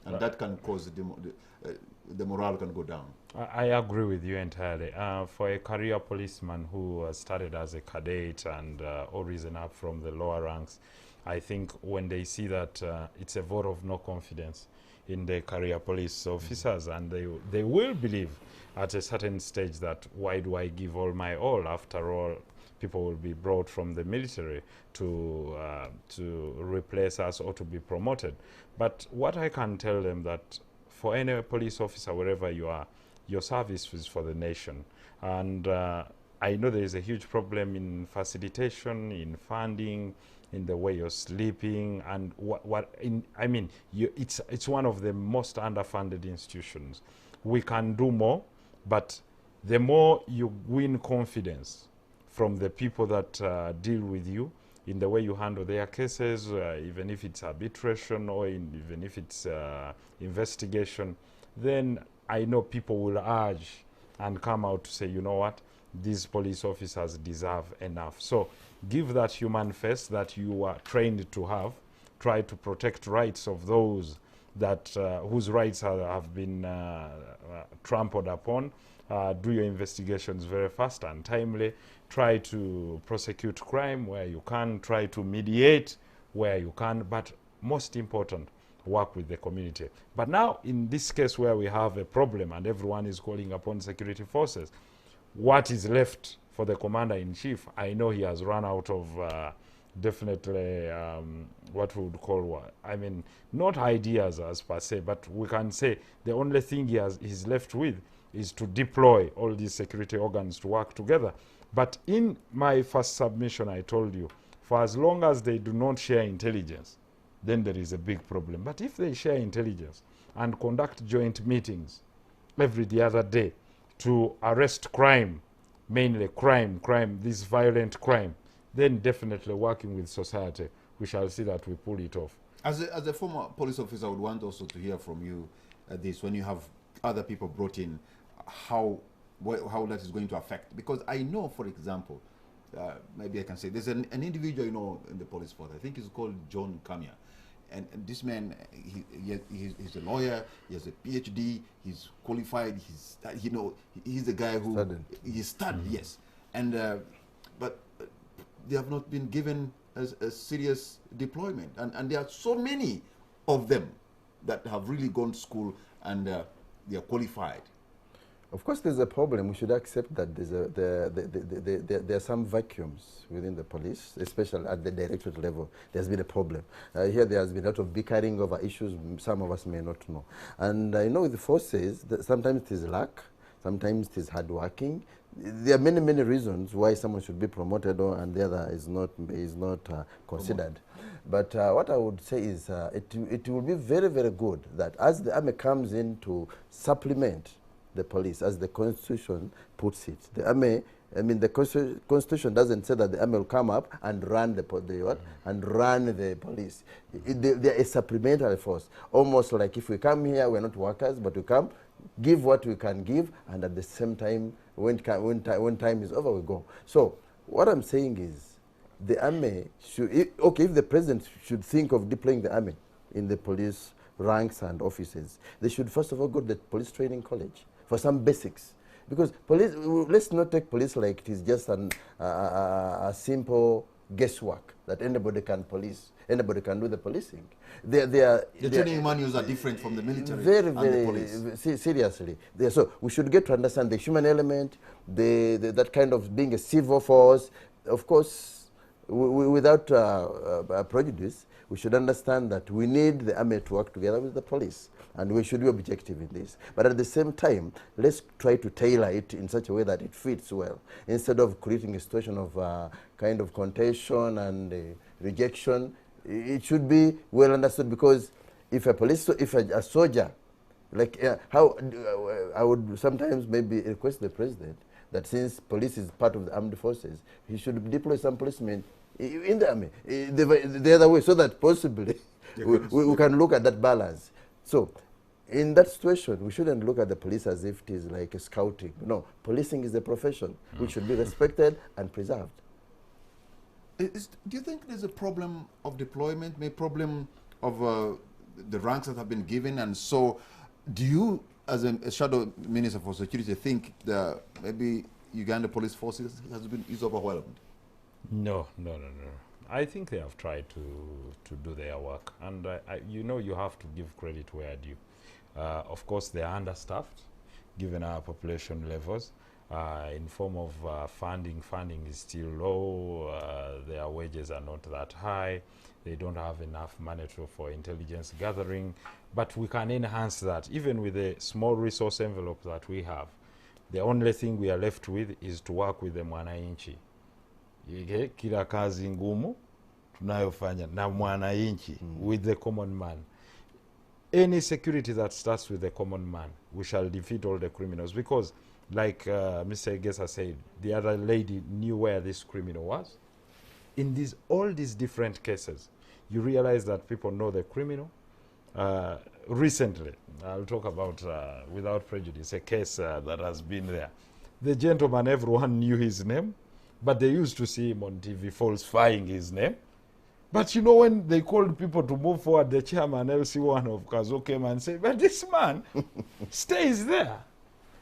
Speaker 1: And that can cause the morale can go down.
Speaker 3: I agree with you entirely. For a career policeman who started as a cadet and or risen up from the lower ranks, I think when they see that it's a vote of no confidence in the career police officers, and they will believe at a certain stage that why do I give all my all? After all, people will be brought from the military to replace us or to be promoted. But what I can tell them that for any police officer, wherever you are, your service is for the nation. And I know there is a huge problem in facilitation, in funding, in the way you're sleeping, and it's one of the most underfunded institutions. We can do more, but the more you win confidence from the people that deal with you in the way you handle their cases, even if it's arbitration or even if it's investigation, then I know people will urge and come out to say, you know what, these police officers deserve enough. So give that human face that you are trained to have. Try to protect rights of those that whose rights have been trampled upon. Do your investigations very fast and timely. Try to prosecute crime where you can. Try to mediate where you can. But most important, work with the community. But now, in this case where we have a problem and everyone is calling upon security forces, what is left for the commander-in-chief? I know he has run out of definitely what we would call, I mean, not ideas as per se, but we can say the only thing he's left with is to deploy all these security organs to work together. But in my first submission, I told you, for as long as they do not share intelligence, then there is a big problem. But if they share intelligence and conduct joint meetings every other day to arrest crime, mainly crime, this violent crime, then definitely working with society, we shall see that we pull it off.
Speaker 1: As a former police officer, I would want also to hear from you this, when you have other people brought in, how how that is going to affect. Because I know, for example, maybe I can say, there's an individual, you know, in the police force. I think he's called John Kamia. And this man, he's a lawyer. He has a PhD. He's qualified. He's the guy who
Speaker 2: Studied.
Speaker 1: He's studied, yes. And but they have not been given a serious deployment. And there are so many of them that have really gone to school and they are qualified.
Speaker 2: Of course, there's a problem. We should accept that there are some vacuums within the police, especially at the directorate level. There's been a problem. Here there has been a lot of bickering over issues some of us may not know. And I know with the forces, that sometimes it is luck, sometimes it is hard working. There are many, many reasons why someone should be promoted and the other is not considered. But what I would say is it will be very, very good that as the army comes in to supplement the police, as the Constitution puts it, the army, I mean, the Constitution doesn't say that the army will come up and run and run the police. They are a supplementary force, almost like if we come here, we're not workers, but we come, give what we can give, and at the same time, when time is over, we go. So what I'm saying is, the army should, if the president should think of deploying the army in the police ranks and offices, they should first of all go to the police training college for some basics. Because police, let's not take police like it is just a simple guesswork that anybody can police, anybody can do the policing.
Speaker 1: The training manuals are different from the military
Speaker 2: very,
Speaker 1: and
Speaker 2: very
Speaker 1: the police.
Speaker 2: Seriously. So we should get to understand the human element, that kind of being a civil force. Of course, without prejudice, we should understand that we need the army to work together with the police, and we should be objective in this. But at the same time, let's try to tailor it in such a way that it fits well, instead of creating a situation of kind of contention and rejection. It should be well understood, because if a soldier, like I would sometimes maybe request the president that since police is part of the armed forces, he should deploy some policemen in the army, the other way, so that possibly we can look at that balance. So in that situation, we shouldn't look at the police as if it is like a scouting. No, policing is a profession which should be respected and preserved.
Speaker 1: Do you think there's a problem of deployment, maybe problem of the ranks that have been given? And so do you, as a shadow minister for security, think that maybe Uganda police forces is overwhelmed?
Speaker 3: No. I think they have tried to do their work, and you have to give credit where due. Of course, they are understaffed, given our population levels. In form of funding is still low. Their wages are not that high. They don't have enough money for intelligence gathering. But we can enhance that, even with the small resource envelope that we have. The only thing we are left with is to work with the mwananchi. Kila kazi ngumu tunayofanya na mwananchi, with the common man. Any security that starts with the common man, we shall defeat all the criminals. Because, like Mr. Egesa said, the other lady knew where this criminal was. In all these different cases, you realize that people know the criminal. Recently, I'll talk about, without prejudice, a case that has been there. The gentleman, everyone knew his name, but they used to see him on TV falsifying his name. But when they called people to move forward, the chairman, LC1 of Kazo, came and said, but this man stays there.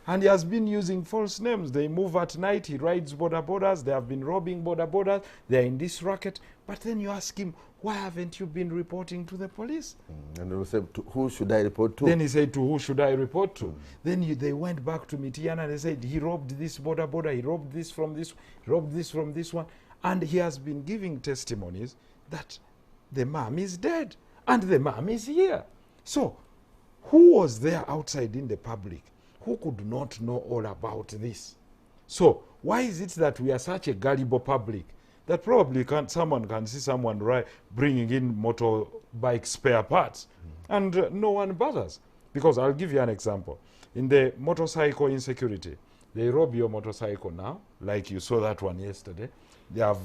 Speaker 3: And he has been using false names. They move at night, he rides Boda Bodas, they have been robbing Boda Bodas, they're in this racket. But then you ask him, why haven't you been reporting to the police?
Speaker 2: And they will say, who should I report to?
Speaker 3: Then he said, to who should I report to? Then they went back to Mitiana and they said, he robbed this Boda Boda, he robbed this from this, he robbed this from this one. And he has been giving testimonies that the mom is dead and the mom is here. So who was there outside in the public who could not know all about this? So why is it that we are such a gullible public that probably someone can see someone bringing in motorbike spare parts and no one bothers? Because I'll give you an example. In the motorcycle insecurity, they rob your motorcycle now, like you saw that one yesterday. They have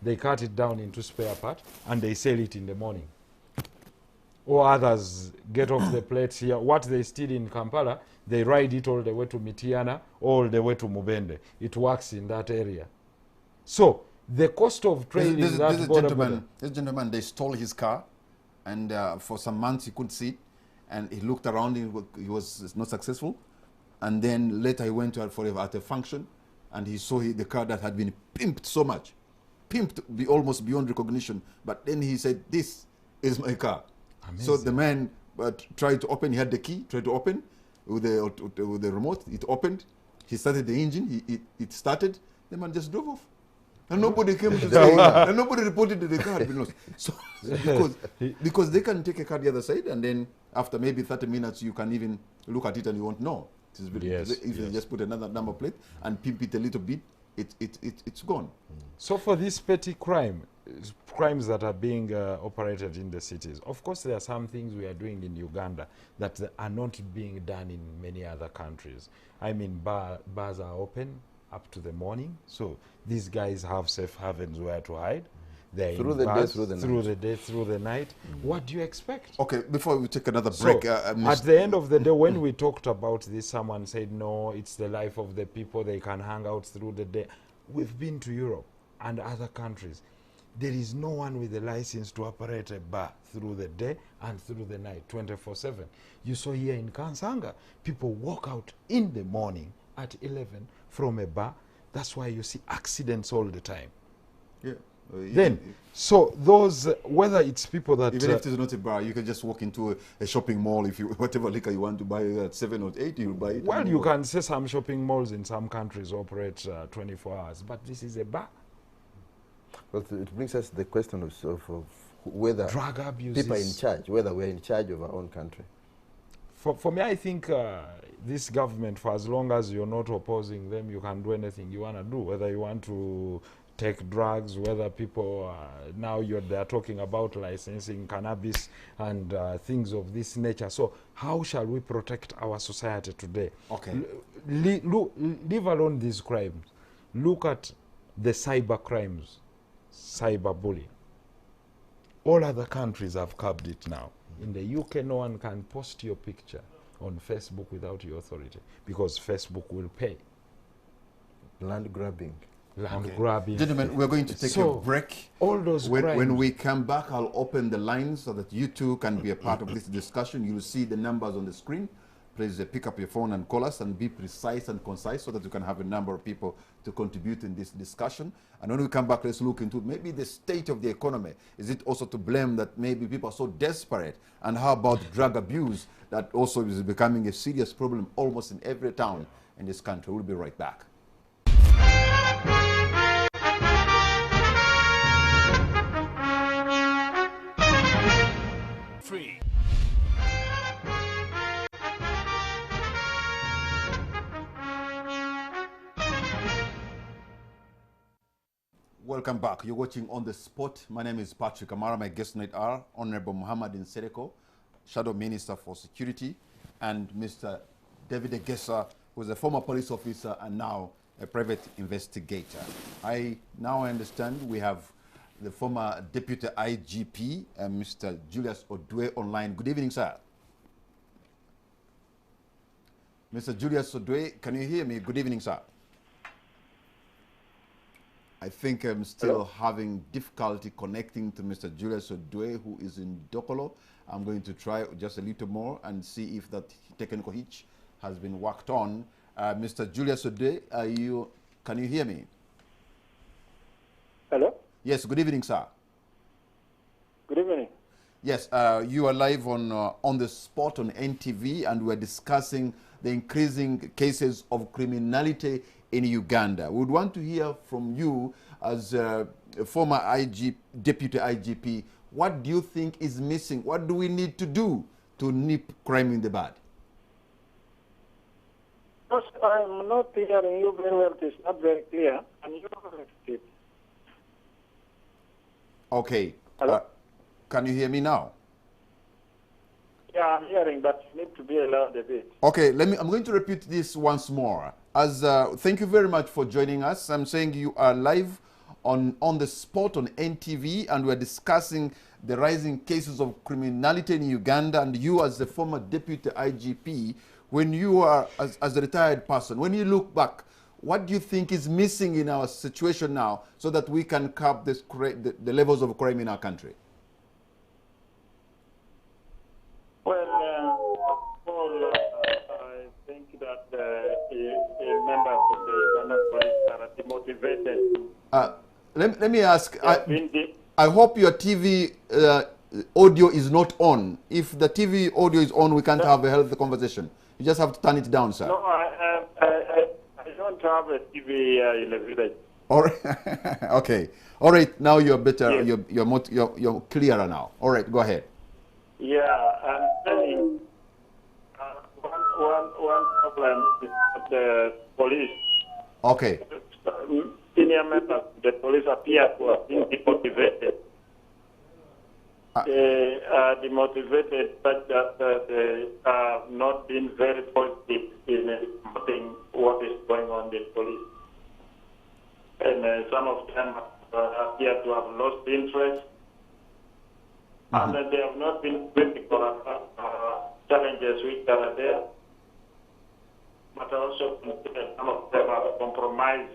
Speaker 3: they cut it down into spare part and they sell it in the morning. or others get off the plates here. What they steal in Kampala, they ride it all the way to Mitiana, all the way to Mubende. It works in that area. So the cost of trading that
Speaker 1: this gentleman, they stole his car, and for some months he couldn't see it, and he looked around, he was not successful, and then later he went at a function, and he saw the car that had been pimped so much, almost beyond recognition, but then he said, "This is my car." Amazing. So the man tried to open, he had the key, tried to open with the remote, it opened, he started the engine, it started, the man just drove off. And nobody came to say, and nobody reported that the car had been lost. So, because they can take a car the other side, and then after maybe 30 minutes, you can even look at it and you won't know. If you just put another number plate and pimp it a little bit, it's gone.
Speaker 3: So for these petty crimes that are being operated in the cities, of course there are some things we are doing in Uganda that are not being done in many other countries. I mean, bars are open up to the morning, so these guys have safe havens where to hide. They're
Speaker 2: through the day,
Speaker 3: through the night. What do you expect?
Speaker 1: Okay, before we take another break,
Speaker 3: at the end of the day, when we talked about this, someone said, no, it's the life of the people, they can hang out through the day. We've been to Europe and other countries. There is no one with a license to operate a bar through the day and through the night, 24/7. You saw here in Kansanga, people walk out in the morning at 11 from a bar. That's why you see accidents all the time.
Speaker 1: Yeah.
Speaker 3: So those, whether it's people that...
Speaker 1: Even if it's not a bar, you can just walk into a shopping mall. If you whatever liquor you want to buy at 7 or 8, you'll buy it.
Speaker 3: Well, you can say some shopping malls in some countries operate 24 hours, but this is a bar.
Speaker 2: Well, it brings us the question of whether
Speaker 3: drug abuse
Speaker 2: people are in charge, whether we're in charge of our own country.
Speaker 3: For me, I think this government, for as long as you're not opposing them, you can do anything you want to do, whether you want to take drugs, whether people, now they're talking about licensing cannabis and things of this nature. So how shall we protect our society today?
Speaker 1: Okay.
Speaker 3: Leave alone these crimes. Look at the cyber crimes, cyberbullying. All other countries have curbed it now. In the UK, no one can post your picture on Facebook without your authority, because Facebook will pay.
Speaker 2: Land grabbing.
Speaker 3: Grabbing.
Speaker 1: Gentlemen, we're going to take a break.
Speaker 3: All those
Speaker 1: when we come back, I'll open the lines so that you too can be a part of this discussion. You'll see the numbers on the screen. Please pick up your phone and call us and be precise and concise so that you can have a number of people to contribute in this discussion. And when we come back, let's look into maybe the state of the economy. Is it also to blame that maybe people are so desperate? And how about drug abuse that also is becoming a serious problem almost in every town in this country? We'll be right back. Welcome back. You're watching On the Spot. My name is Patrick Amara. My guest tonight are Honorable Muhammad Nsereko, Shadow Minister for Security, and Mr. David Egesa, who is a former police officer and now a private investigator. I now understand we have the former Deputy IGP, Mr. Julius Odwe, online. Good evening, sir. Mr. Julius Odwe, can you hear me? Good evening, sir. I think I'm still having difficulty connecting to Mr. Julius Odwe, who is in Dokolo. I'm going to try just a little more and see if that technical hitch has been worked on. Mr. Julius Odwe, can you hear me?
Speaker 4: Hello?
Speaker 1: Yes, good evening, sir.
Speaker 4: Good evening.
Speaker 1: Yes, you are live on the spot on NTV, and we're discussing the increasing cases of criminality in Uganda. We would want to hear from you as a former Deputy IGP. What do you think is missing? What do we need to do to nip crime in the bud?
Speaker 4: Because I'm not hearing you very well. It's not very clear. Can you repeat?
Speaker 1: Okay.
Speaker 4: Hello?
Speaker 1: Can you hear me now?
Speaker 4: Yeah, I'm hearing, but you need to be allowed a bit.
Speaker 1: Okay, I'm going to repeat this once more. Thank you very much for joining us. I'm saying you are live on the spot on NTV, and we're discussing the rising cases of criminality in Uganda. And you, as the former deputy IGP, when you are as a retired person, when you look back, what do you think is missing in our situation now so that we can curb this, the levels of crime in our country?
Speaker 4: Well, Paul, I think that members of the Uganda police are demotivated.
Speaker 1: Let me ask, I hope your TV audio is not on. If the TV audio is on, we can't have a healthy conversation. You just have to turn it down, sir.
Speaker 4: No, I don't have a TV in the village.
Speaker 1: All right. Okay. All right. Now you're better. Yes. You're clearer now. All right. Go ahead.
Speaker 4: Yeah, I'm saying one problem is the police.
Speaker 1: Okay.
Speaker 4: Senior members of the police appear to have been demotivated. They are demotivated, but that they have not been very positive in promoting what is going on in the police. And some of them appear to have lost interest. And they have not been critical of challenges which are there. But also some of them have compromised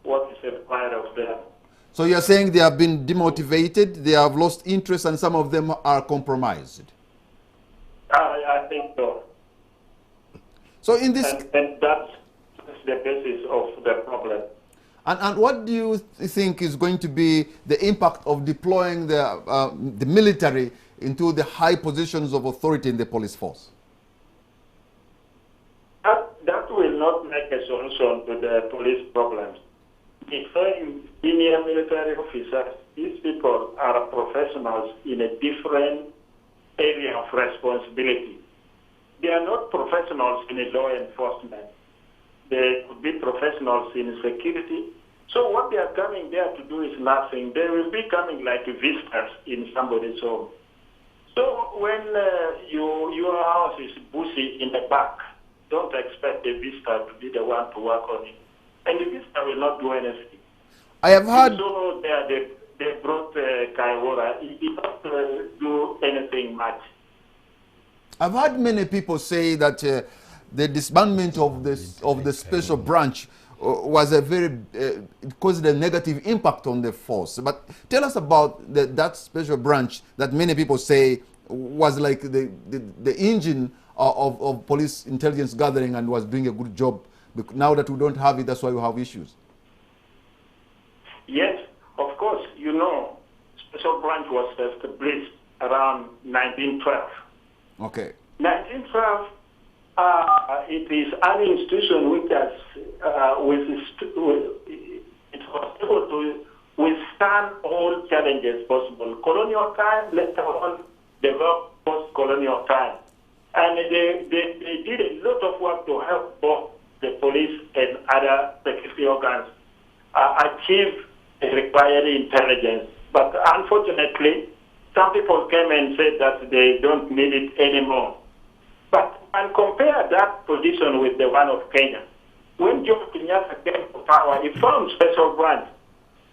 Speaker 4: what is required of them.
Speaker 1: So you're saying they have been demotivated, they have lost interest, and some of them are compromised?
Speaker 4: I think so.
Speaker 1: So in this...
Speaker 4: And that's the basis of the problem.
Speaker 1: And what do you think is going to be the impact of deploying the military into the high positions of authority in the police force?
Speaker 4: That will not make a solution to the police problems. Deploying senior military officers, these people are professionals in a different area of responsibility. They are not professionals in law enforcement. They could be professionals in security. So what they are coming there to do is nothing. They will be coming like visitors in somebody's home. So when your house is busy in the back, don't expect the visitor to be the one to work on it. And the visitor will not do anything.
Speaker 1: I have heard...
Speaker 4: So they brought Kaiwara. He did not do anything much.
Speaker 1: I've heard many people say that the disbandment of the special branch was a very it caused a negative impact on the force. But tell us about that special branch that many people say was like the engine of police intelligence gathering and was doing a good job. Now that we don't have it, that's why we have issues.
Speaker 4: Yes, of course. You know, special branch was established around 1912.
Speaker 1: Okay.
Speaker 4: 1912, it is an institution which has it was able to withstand all challenges possible. Colonial time, later on, developed post-colonial time. And they did a lot of work to help both the police and other security organs achieve the required intelligence. But unfortunately, some people came and said that they don't need it anymore. But and compare that position with the one of Kenya. When Jomo Kenyatta came to power, he found special branch.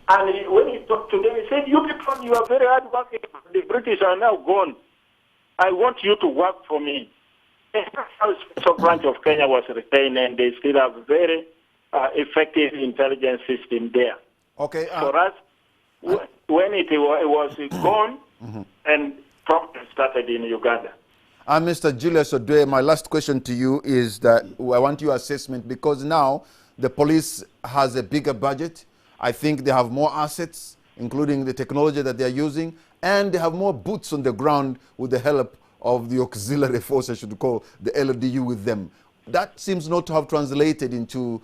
Speaker 4: And when he talked to them, he said, you people, you are very hard working. The British are now gone. I want you to work for me. And that's how special branch of Kenya was retained, and they still have a very effective intelligence system there.
Speaker 1: Okay.
Speaker 4: For us, when it was gone, and problems started in Uganda.
Speaker 1: Mr. Julius Odwe, my last question to you is that I want your assessment, because now the police has a bigger budget. I think they have more assets, including the technology that they are using, and they have more boots on the ground with the help of the auxiliary force, I should call the LDU with them. That seems not to have translated into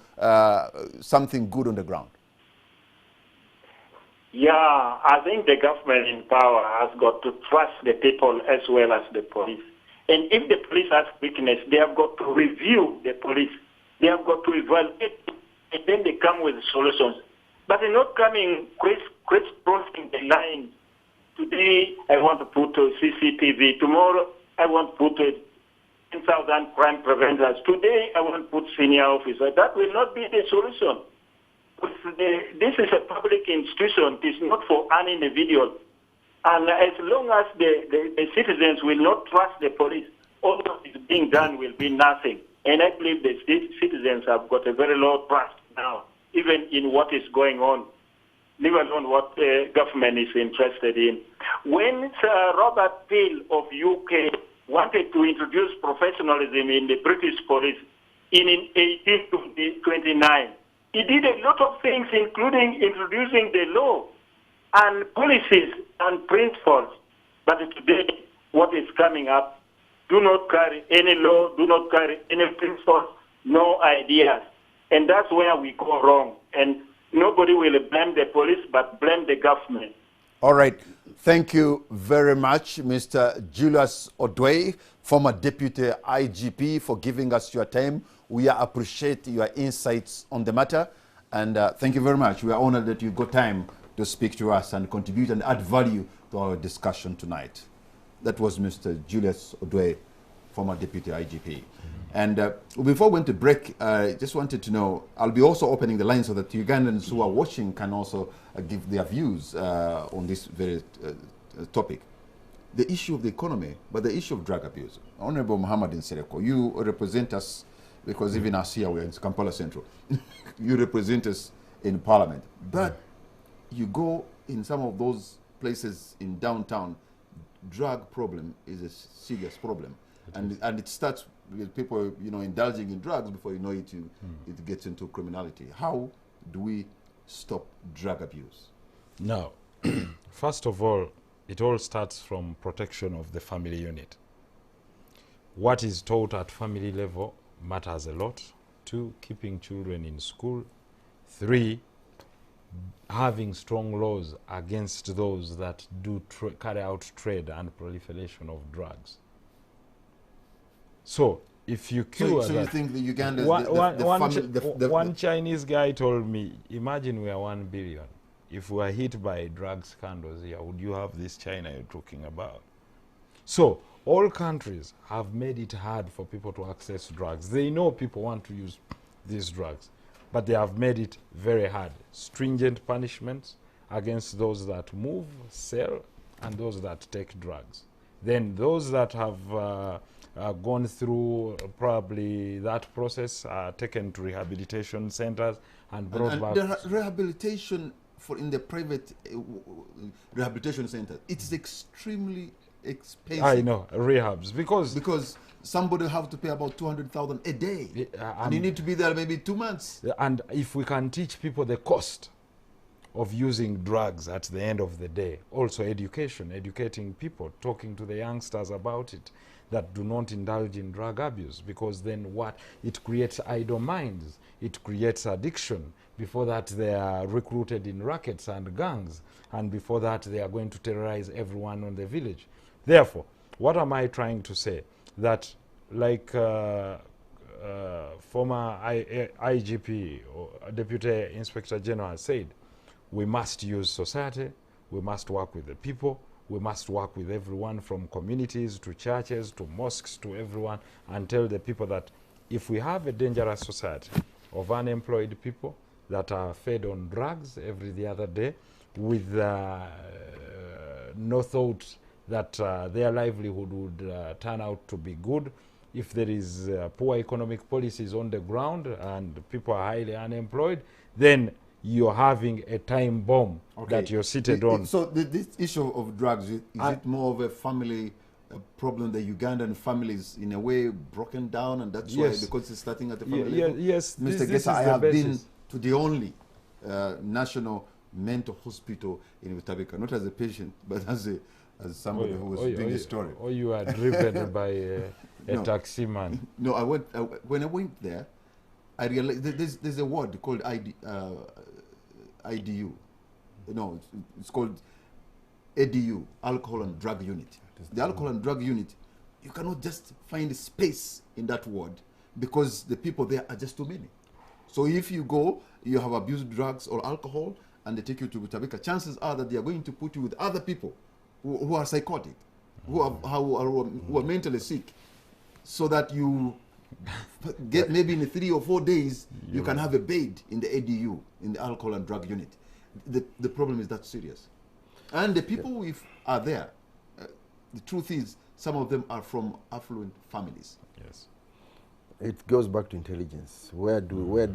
Speaker 1: something good on the ground.
Speaker 4: Yeah, I think the government in power has got to trust the people as well as the police. And if the police has weakness, they have got to review the police. They have got to evaluate, and then they come with solutions. But they're not coming crossing the line. Today, I want to put a CCTV. Tomorrow, I want to put 10,000 crime preventers. Today, I want to put senior officers. That will not be the solution. this is a public institution. It is not for an individual. And as long as the citizens will not trust the police, all that is being done will be nothing. And I believe the citizens have got a very low trust now, even in what is going on, leave alone what the government is interested in. When Sir Robert Peel of UK wanted to introduce professionalism in the British police in 1829, he did a lot of things, including introducing the law and policies and principles. But today, what is coming up, do not carry any law, do not carry any principles, no ideas. And that's where we go wrong. And nobody will blame the police, but blame the government.
Speaker 1: All right. Thank you very much, Mr. Julius Odwe, former Deputy IGP, for giving us your time. We appreciate your insights on the matter. And thank you very much. We are honored that you got time to speak to us and contribute and add value to our discussion tonight. That was Mr. Julius Odwe, former Deputy IGP. And before we went to break, I just wanted to know, I'll be also opening the line so that Ugandans who are watching can also give their views on this very topic. The issue of the economy, but the issue of drug abuse. Honorable Muhammad Nsereko, you represent us, because even us here, we're in Kampala Central. You represent us in Parliament. But you go in some of those places in downtown, drug problem is a serious problem. And it starts with people, indulging in drugs. Before you know it, it gets into criminality. How do we stop drug abuse?
Speaker 3: Now, first of all, it all starts from protection of the family unit. What is taught at family level matters a lot. 2, keeping children in school. 3, having strong laws against those that do carry out trade and proliferation of drugs. So, if you cure
Speaker 1: so
Speaker 3: that,
Speaker 1: you think the Uganda,
Speaker 3: one Chinese guy told me, imagine we are 1 billion. If we are hit by drug scandals here, would you have this China you're talking about? So, all countries have made it hard for people to access drugs. They know people want to use these drugs, but they have made it very hard. Stringent punishments against those that move, sell, and those that take drugs. Then those that have gone through probably that process are taken to rehabilitation centers and brought back.
Speaker 1: The rehabilitation in the private rehabilitation center, it's extremely expensive.
Speaker 3: I know, rehabs,
Speaker 1: because somebody have to pay about 200,000 a day, and you need to be there maybe 2 months.
Speaker 3: And if we can teach people the cost of using drugs at the end of the day, also educating people, talking to the youngsters about it, that do not indulge in drug abuse, because then what? It creates idle minds, it creates addiction. Before that, they are recruited in rackets and gangs, and before that, they are going to terrorize everyone on the village. Therefore, what am I trying to say? That like former IGP or Deputy Inspector General said, we must use society, we must work with the people, we must work with everyone from communities to churches to mosques to everyone, and tell the people that if we have a dangerous society of unemployed people that are fed on drugs every other day with no thought that their livelihood would turn out to be good, if there is poor economic policies on the ground and people are highly unemployed, then you're having a time bomb that you're seated on.
Speaker 1: So this issue of drugs, is it more of a family problem? The Ugandan families, in a way, broken down, and that's why, because it's starting at the family level?
Speaker 3: Yes,
Speaker 1: Mr. Gesa, I have been to the only national mental hospital in Utabika, not as a patient, but as somebody who was doing the story.
Speaker 3: Or you are driven by a taxi man.
Speaker 1: No, when I went there, I realized there's a word called IDU. No, it's called ADU, Alcohol and Drug Unit. The Alcohol and Drug Unit, you cannot just find space in that ward because the people there are just too many. So if you go, you have abused drugs or alcohol, and they take you to Butabika, chances are that they are going to put you with other people who are psychotic, who are mentally sick, so that you Get maybe in 3 or 4 days, you can have a bed in the ADU, in the alcohol and drug unit. The problem is that serious. And the people who are there, the truth is, some of them are from affluent families.
Speaker 3: Yes.
Speaker 2: It goes back to intelligence. Where do we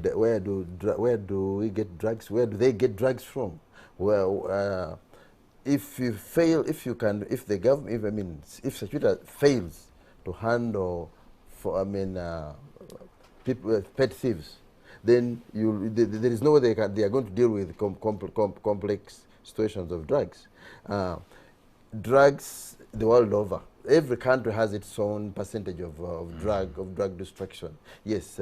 Speaker 2: get drugs? Where do they get drugs from? Well, if you fail, if the government, if security fails to handle, people, pet thieves, then there is no way they are going to deal with complex situations of drugs. Drugs the world over. Every country has its own percentage of drug destruction. Yes,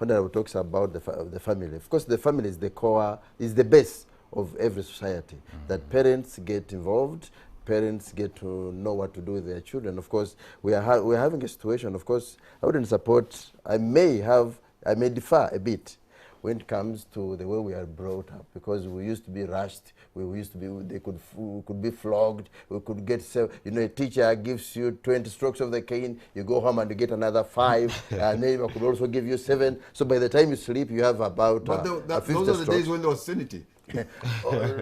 Speaker 2: Honorable talks about the family. Of course, the family is the core, is the base of every society. That parents get involved, parents get to know what to do with their children. Of course, we're having a situation. Of course, I wouldn't support. I may differ a bit when it comes to the way we are brought up, because we used to be rushed, we could be flogged, we could get, a teacher gives you 20 strokes of the cane, you go home and you get another 5, and neighbor could also give you 7. So by the time you sleep, you have about
Speaker 1: But those are the days when there was sanity.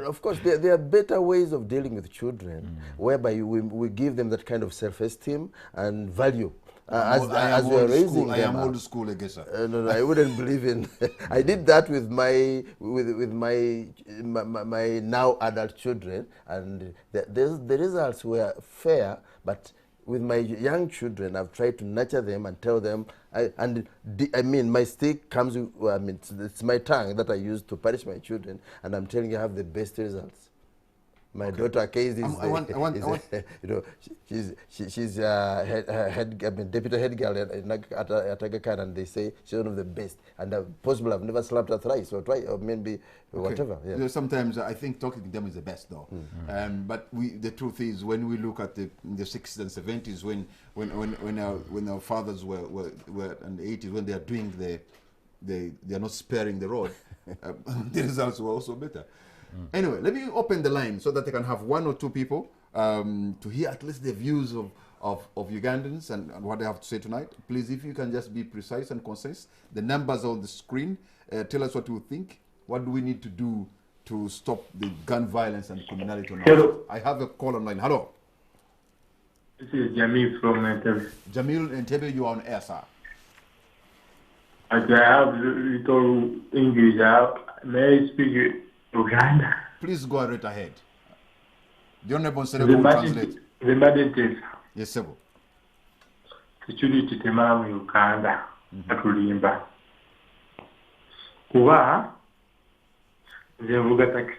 Speaker 2: Of course, there are better ways of dealing with children, whereby we give them that kind of self-esteem and value. As we are raising them,
Speaker 1: I am old school, I guess.
Speaker 2: No, I wouldn't believe in. I did that with my now adult children, and the results were fair. But with my young children, I've tried to nurture them and tell them. My stick comes. It's my tongue that I use to punish my children, and I'm telling you, I have the best results. My daughter Casey she's deputy head girl at Aga Khan, and they say she's one of the best. And possibly I've never slapped her thrice or twice or maybe whatever. Yeah.
Speaker 1: Sometimes I think talking to them is the best, though. But the truth is, when we look at the 60s and 70s, when our fathers were and the 80s, when they are doing they are not sparing the road, the results were also better. Anyway, let me open the line so that I can have 1 or 2 people to hear at least the views of Ugandans and what they have to say tonight. Please, if you can just be precise and concise. The numbers on the screen. Tell us what you think. What do we need to do to stop the gun violence and criminality on our streets? I have a call online. Hello.
Speaker 5: This is Jamil from Entebbe.
Speaker 1: Jamil Entebbe, you are on air, sir.
Speaker 5: I have little English. May I speak Uganda?
Speaker 1: Please go right ahead. The Honorable Senator will translate.
Speaker 5: The mandate.
Speaker 1: Yes, sir.
Speaker 5: Security tema mu Uganda atulimba. Kuba nze mvuga taxi.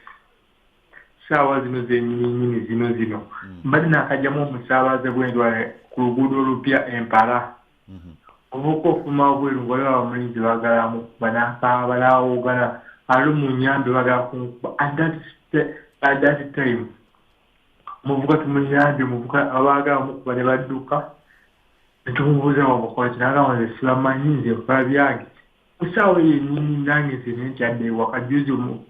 Speaker 5: Sawa zino zino. Mbali nakajjamu omusaabaze bw'endwala ku luguudo olupya Empala. Obuko ofuma obweru ng'olaba abamulinzi baagalamu banaakaabalaawogala. Alumunyambe bagala at that time muvuga tumunyambe muvuga abagala mukuba ne badduka netumubuuza wamukola kinagamba nze sibamanyi nze nkola byange kusaawa yennyini nange nze nentyadde ewaka juzi omuntu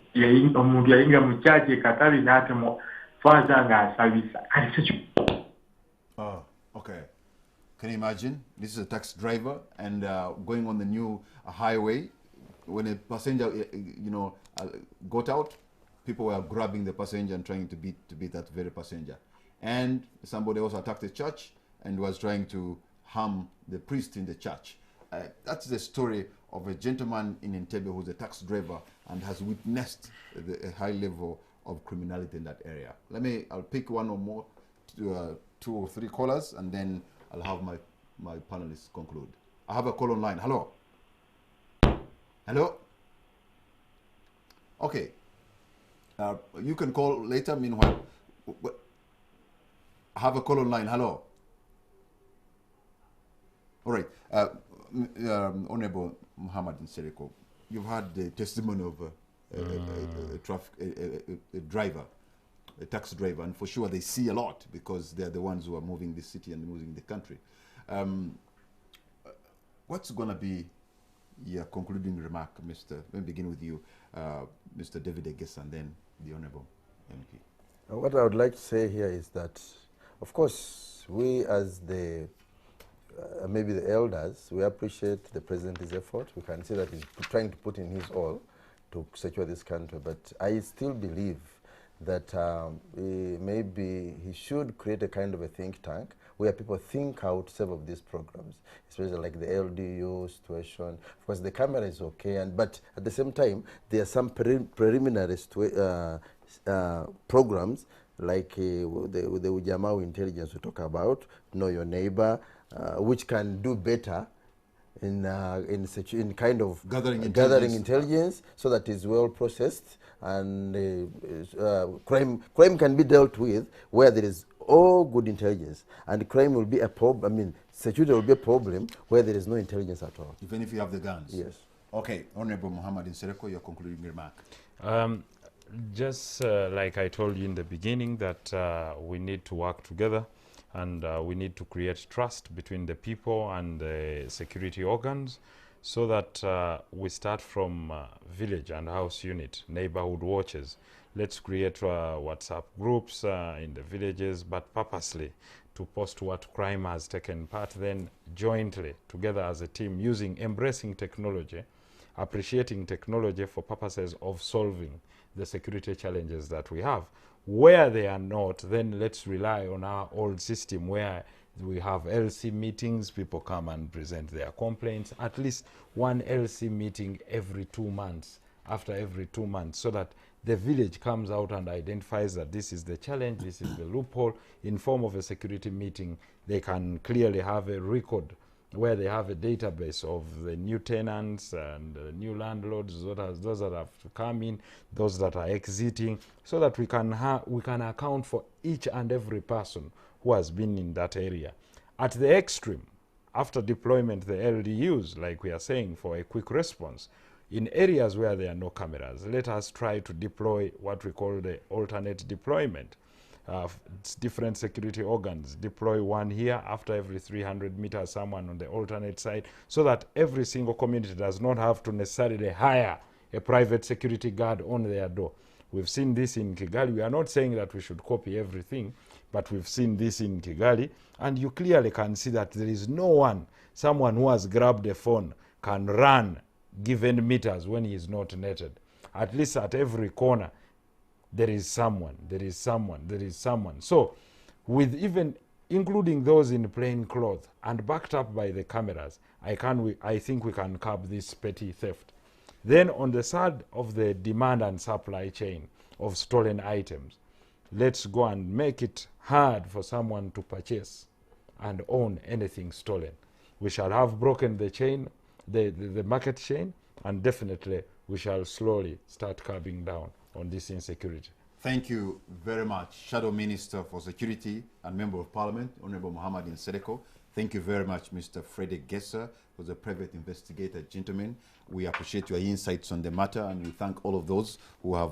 Speaker 5: yayingira mu kyaki ekatabi n'atema faaza ng'asabisa
Speaker 1: Okay. Can you imagine? This is a taxi driver and going on the new highway. When a passenger, got out, people were grabbing the passenger and trying to beat that very passenger. And somebody also attacked the church and was trying to harm the priest in the church. That's the story of a gentleman in Entebbe who's a taxi driver and has witnessed a high level of criminality in that area. I'll pick 1 or more, 2 or 3 callers, and then I'll have my panelists conclude. I have a call online. Hello. Hello? Okay. You can call later. Meanwhile, I have a call online. Hello? All right. Honorable Muhammad Nsereko, you've had the testimony of a driver, a taxi driver, and for sure they see a lot because they're the ones who are moving the city and moving the country. What's going to be your concluding remark, Mr. Let me begin with you, Mr. David Egesa, and then the Honorable MP.
Speaker 2: What I would like to say here is that, of course, we as the maybe the elders, we appreciate the president's effort. We can see that he's trying to put in his all to secure this country. But I still believe that maybe he should create a kind of a think tank where people think out several of these programs, especially like the LDU situation. Of course, the camera is okay, but at the same time, there are some preliminary programs like the Ujamau intelligence we talk about, know your neighbor, which can do better in kind of gathering intelligence so that it's well processed, and crime can be dealt with where there is all good intelligence, and crime will be a problem. I mean, security will be a problem where there is no intelligence at all.
Speaker 1: Even if you have the guns.
Speaker 2: Yes.
Speaker 1: Okay, Honorable Muhammad Nsereko, your concluding remark.
Speaker 3: Just like I told you in the beginning, that we need to work together, and we need to create trust between the people and the security organs, so that we start from village and house unit, neighborhood watches. Let's create WhatsApp groups in the villages, but purposely to post what crime has taken part, then jointly, together as a team, embracing technology, appreciating technology for purposes of solving the security challenges that we have. Where they are not, then let's rely on our old system where we have LC meetings, people come and present their complaints, at least one LC meeting every 2 months, after every 2 months, so that the village comes out and identifies that this is the challenge, this is the loophole. In form of a security meeting, they can clearly have a record where they have a database of the new tenants and new landlords, those that have to come in, those that are exiting, so that we can account for each and every person who has been in that area. At the extreme, after deployment, the LDUs, like we are saying, for a quick response, in areas where there are no cameras, let us try to deploy what we call the alternate deployment. Different security organs deploy one here, after every 300 meters someone on the alternate side, so that every single community does not have to necessarily hire a private security guard on their door. We've seen this in Kigali. We are not saying that we should copy everything, but we've seen this in Kigali, and you clearly can see that there is someone who has grabbed a phone can run given meters when he is not netted. At least at every corner, there is someone. So, with even including those in plain clothes and backed up by the cameras, I think we can curb this petty theft. Then on the side of the demand and supply chain of stolen items, let's go and make it hard for someone to purchase and own anything stolen. We shall have broken the chain, the market chain, and definitely we shall slowly start curbing down on this insecurity.
Speaker 1: Thank you very much, Shadow Minister for Security and Member of Parliament, Honorable Muhammad Nsereko. Thank you very much, Mr. Frederick Gesser, who's a private investigator. Gentlemen, we appreciate your insights on the matter, and we thank all of those who have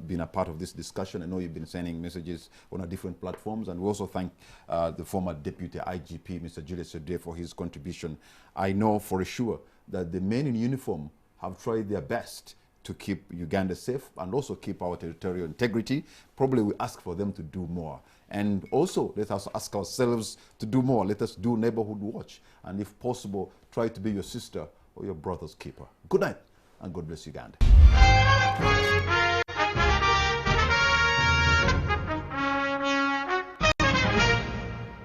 Speaker 1: been a part of this discussion. I know you've been sending messages on our different platforms, and we also thank the former Deputy IGP, Mr. Julius Ode, for his contribution. I know for sure that the men in uniform have tried their best to keep Uganda safe and also keep our territorial integrity. Probably we ask for them to do more. And also, let us ask ourselves to do more. Let us do neighborhood watch. And if possible, try to be your sister or your brother's keeper. Good night, and God bless Uganda.